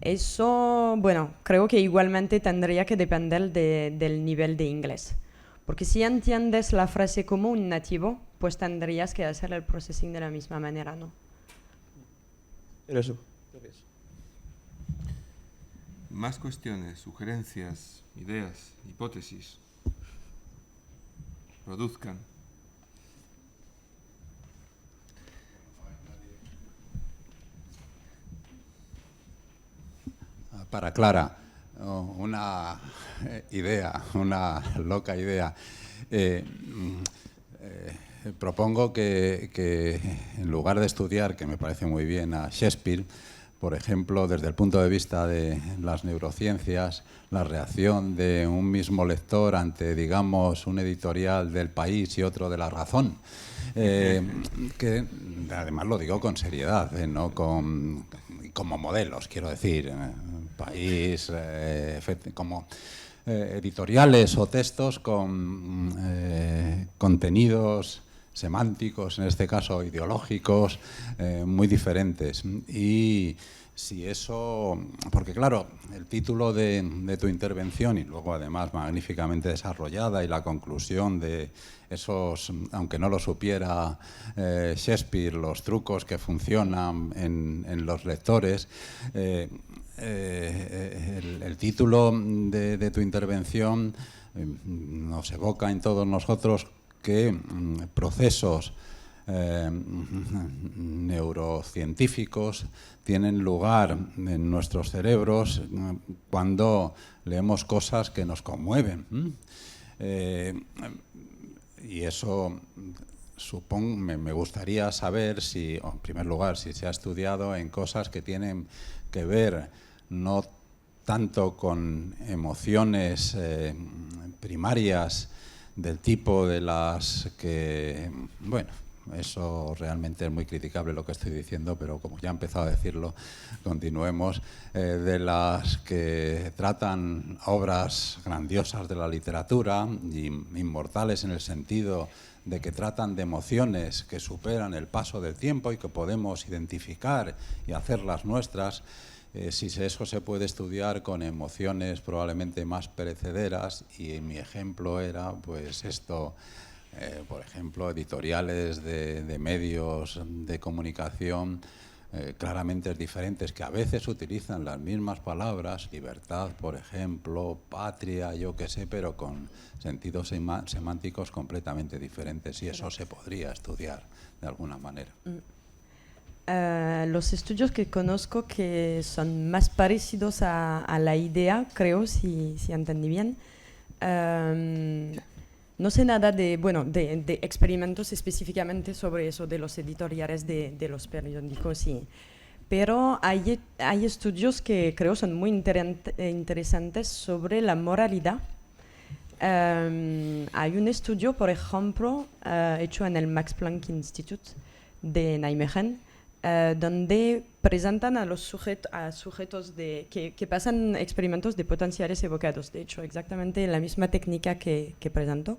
eso, bueno, creo que igualmente tendría que depender del nivel de inglés. Porque si entiendes la frase como un nativo, pues tendrías que hacer el processing de la misma manera, ¿no? Era eso. Gracias. Más cuestiones, sugerencias, ideas, hipótesis. Produzcan. Para Clara, una idea, una loca idea. Propongo que en lugar de estudiar, que me parece muy bien, a Shakespeare, por ejemplo, desde el punto de vista de las neurociencias, la reacción de un mismo lector ante, digamos, un editorial del País y otro de La Razón, que además lo digo con seriedad, no como modelos, quiero decir, País, como editoriales o textos con contenidos semánticos, en este caso ideológicos, muy diferentes. Y si eso, porque claro, el título de tu intervención, y luego además magníficamente desarrollada, y la conclusión de esos, aunque no lo supiera Shakespeare, los trucos que funcionan en los lectores, el título de tu intervención nos evoca en todos nosotros que procesos neurocientíficos tienen lugar en nuestros cerebros cuando leemos cosas que nos conmueven. Y eso me gustaría saber si, en primer lugar, si se ha estudiado en cosas que tienen que ver no tanto con emociones primarias del tipo de las que, bueno, eso realmente es muy criticable lo que estoy diciendo, pero como ya he empezado a decirlo, continuemos, de las que tratan obras grandiosas de la literatura y inmortales en el sentido de que tratan de emociones que superan el paso del tiempo y que podemos identificar y hacerlas nuestras. Si eso se puede estudiar con emociones probablemente más perecederas, y mi ejemplo era pues esto, por ejemplo, editoriales de medios de comunicación claramente diferentes, que a veces utilizan las mismas palabras, libertad, por ejemplo, patria, yo qué sé, pero con sentidos semánticos completamente diferentes, y eso se podría estudiar de alguna manera. Los estudios que conozco que son más parecidos a la idea, creo, si entendí bien, no sé nada de experimentos específicamente sobre eso de los editoriales de los periódicos, sí. Pero hay estudios que creo son muy interesantes sobre la moralidad. Hay un estudio, por ejemplo, hecho en el Max Planck Institute de Nijmegen, donde presentan a los sujetos que pasan experimentos de potenciales evocados, de hecho, exactamente la misma técnica que presentó,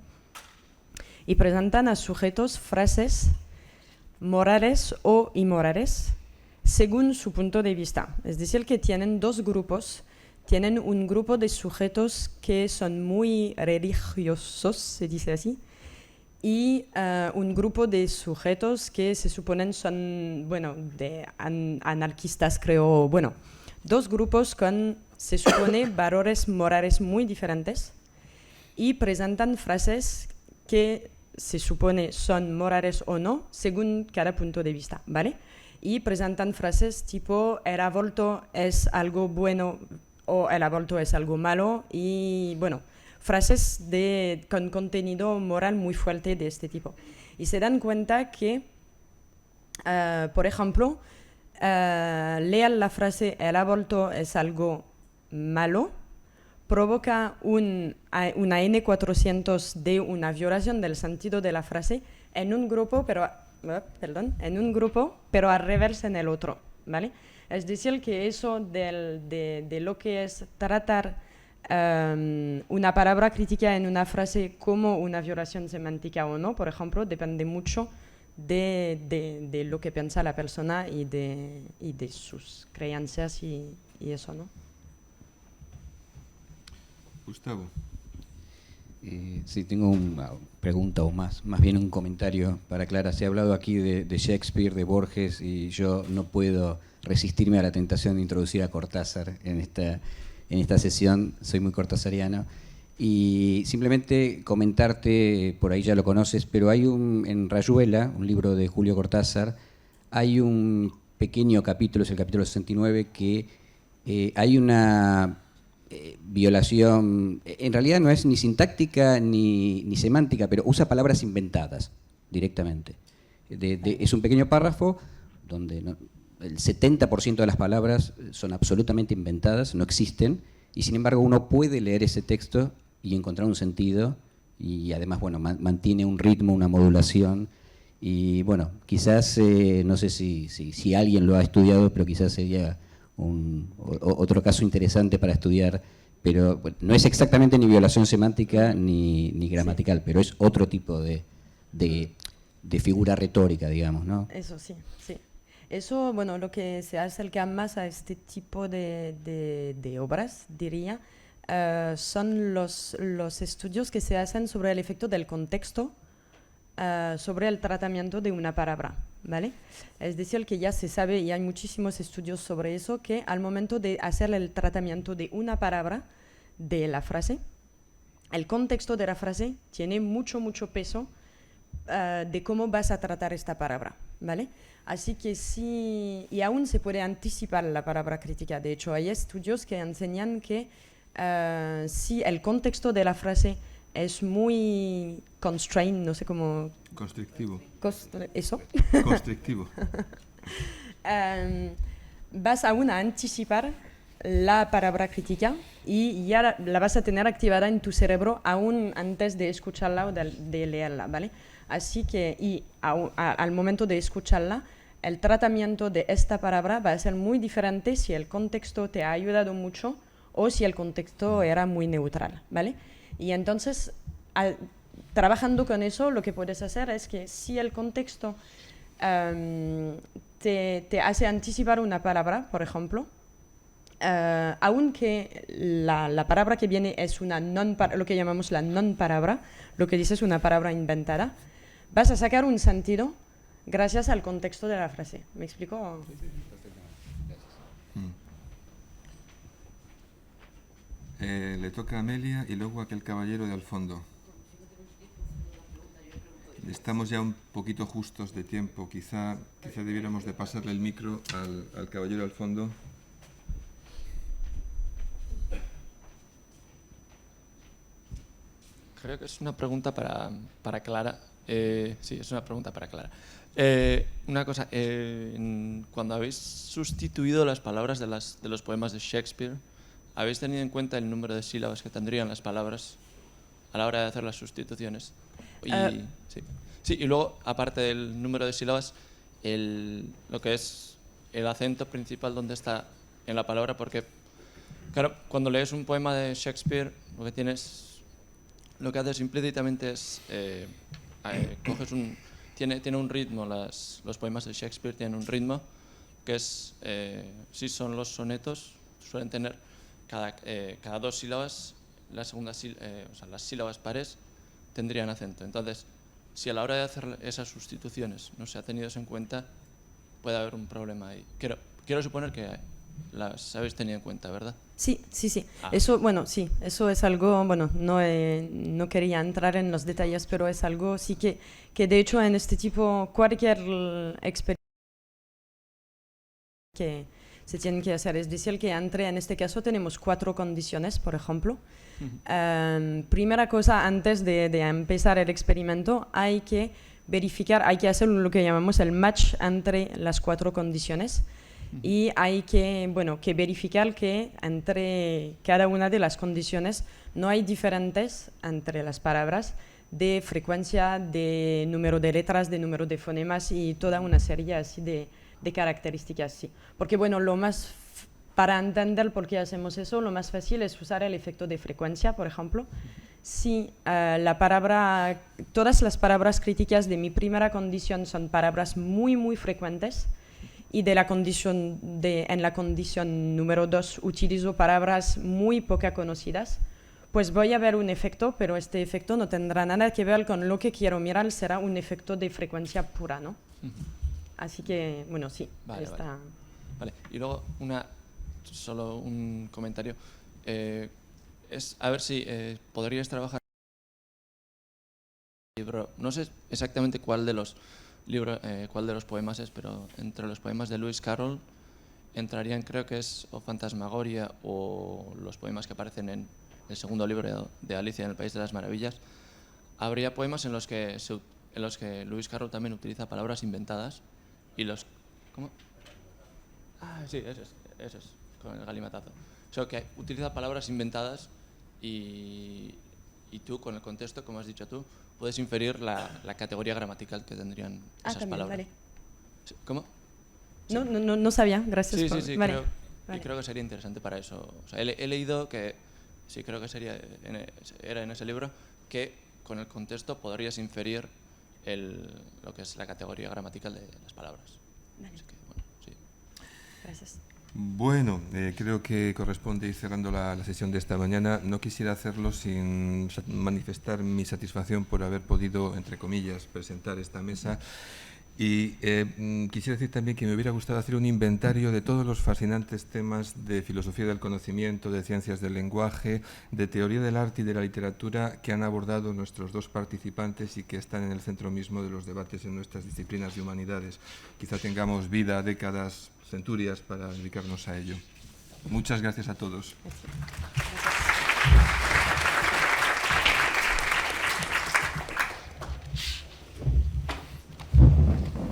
y presentan a sujetos frases morales o inmorales según su punto de vista. Es decir, que tienen dos grupos. Tienen un grupo de sujetos que son muy religiosos, se dice así, y un grupo de sujetos que se suponen son, anarquistas, creo. Bueno, dos grupos con, se supone, valores morales muy diferentes, y presentan frases que se supone son morales o no, según cada punto de vista, ¿vale? Y presentan frases tipo, el aborto es algo bueno o el aborto es algo malo, y bueno, frases con contenido moral muy fuerte de este tipo. Y se dan cuenta que, por ejemplo, lean la frase el aborto es algo malo, provoca una N400 de una violación del sentido de la frase en un grupo, pero al revés en el otro, ¿vale? Es decir, que eso de lo que es tratar una palabra crítica en una frase como una violación semántica o no, por ejemplo, depende mucho de lo que piensa la persona y de sus creencias y eso, ¿no? Gustavo. Sí, tengo una pregunta o más bien un comentario para Clara. Se ha hablado aquí de Shakespeare, de Borges, y yo no puedo resistirme a la tentación de introducir a Cortázar en esta sesión. Soy muy cortázariano. Y simplemente comentarte, por ahí ya lo conoces, pero hay en Rayuela, un libro de Julio Cortázar, hay un pequeño capítulo, es el capítulo 69, que hay una violación, en realidad no es ni sintáctica ni semántica, pero usa palabras inventadas directamente. Es un pequeño párrafo donde el 70% de las palabras son absolutamente inventadas, no existen, y sin embargo uno puede leer ese texto y encontrar un sentido, y además mantiene un ritmo, una modulación, y bueno, quizás, no sé si alguien lo ha estudiado, pero quizás sería otro caso interesante para estudiar, pero bueno, no es exactamente ni violación semántica ni gramatical, pero es otro tipo de figura retórica, digamos, ¿no? Eso sí. Eso, bueno, lo que se acerca más a este tipo de obras, diría, son los estudios que se hacen sobre el efecto del contexto sobre el tratamiento de una palabra, ¿vale? Es decir, que ya se sabe, y hay muchísimos estudios sobre eso, que al momento de hacer el tratamiento de una palabra, de la frase, el contexto de la frase tiene mucho peso de cómo vas a tratar esta palabra, ¿vale? Así que sí, y aún se puede anticipar la palabra crítica. De hecho, hay estudios que enseñan que si el contexto de la frase es muy constrained, no sé cómo... Constrictivo. ¿Eso? Constrictivo. Vas aún a anticipar la palabra crítica y ya la vas a tener activada en tu cerebro aún antes de escucharla o de leerla, ¿vale? Así que, al momento de escucharla, el tratamiento de esta palabra va a ser muy diferente si el contexto te ha ayudado mucho o si el contexto era muy neutral, ¿vale? Y entonces, trabajando con eso, lo que puedes hacer es que si el contexto te hace anticipar una palabra, por ejemplo, aunque la palabra que viene es una lo que llamamos la non-palabra, lo que dice es una palabra inventada, vas a sacar un sentido gracias al contexto de la frase. ¿Me explico? Sí, sí, perfectamente. Le toca a Amelia y luego a aquel caballero de al fondo. Estamos ya un poquito justos de tiempo. Quizá debiéramos de pasarle el micro al caballero al fondo. Creo que es una pregunta para Clara. Sí, es una pregunta para Clara. Una cosa, cuando habéis sustituido las palabras de los poemas de Shakespeare, ¿habéis tenido en cuenta el número de sílabas que tendrían las palabras a la hora de hacer las sustituciones? Sí, y luego, aparte del número de sílabas, lo que es el acento principal, ¿dónde está en la palabra? Porque, claro, cuando lees un poema de Shakespeare, lo que haces implícitamente es tiene un ritmo, los poemas de Shakespeare tienen un ritmo que es, si son los sonetos, suelen tener cada dos sílabas, las sílabas pares tendrían acento. Entonces, si a la hora de hacer esas sustituciones no se ha tenido eso en cuenta, puede haber un problema ahí. Quiero suponer que las habéis tenido en cuenta, ¿verdad? Sí. Eso, sí, eso es algo, no quería entrar en los detalles, pero es algo sí que de hecho en este tipo, cualquier experiencia que se tiene que hacer, es decir, que en este caso tenemos 4 condiciones, por ejemplo. Primera cosa, antes de empezar el experimento, hay que verificar, hay que hacer lo que llamamos el match entre las 4 condiciones. Y hay que verificar que entre cada una de las condiciones no hay diferentes entre las palabras de frecuencia, de número de letras, de número de fonemas y toda una serie así de características. Sí. Porque para entender por qué hacemos eso, lo más fácil es usar el efecto de frecuencia, por ejemplo. Si todas las palabras críticas de mi primera condición son palabras muy, muy frecuentes, y en la condición número 2 utilizo palabras muy poco conocidas, pues voy a ver un efecto, pero este efecto no tendrá nada que ver con lo que quiero mirar, será un efecto de frecuencia pura, ¿no? Así que, sí. Vale. Y luego, solo un comentario. A ver si podrías trabajar libro. No sé exactamente cuál de los poemas es, pero entre los poemas de Lewis Carroll entrarían, creo que es o Fantasmagoria o los poemas que aparecen en el segundo libro de Alicia en el País de las Maravillas. Habría poemas en los que Lewis Carroll también utiliza palabras inventadas y ¿cómo? Sí, eso es, con el galimatazo. O sea, que utiliza palabras inventadas y tú, con el contexto, como has dicho tú, puedes inferir la categoría gramatical que tendrían esas palabras. Vale. ¿Cómo? No sabía, gracias. Sí, vale. Y creo que sería interesante para eso. O sea, he leído que, sí, creo que era en ese libro, que con el contexto podrías inferir lo que es la categoría gramatical de las palabras. Vale. Así que, sí. Gracias. Bueno, creo que corresponde ir cerrando la sesión de esta mañana. No quisiera hacerlo sin manifestar mi satisfacción por haber podido, entre comillas, presentar esta mesa. Y quisiera decir también que me hubiera gustado hacer un inventario de todos los fascinantes temas de filosofía del conocimiento, de ciencias del lenguaje, de teoría del arte y de la literatura que han abordado nuestros 2 participantes y que están en el centro mismo de los debates en nuestras disciplinas de humanidades. Quizá tengamos vida, décadas, centurias para dedicarnos a ello. Muchas gracias a todos. Gracias.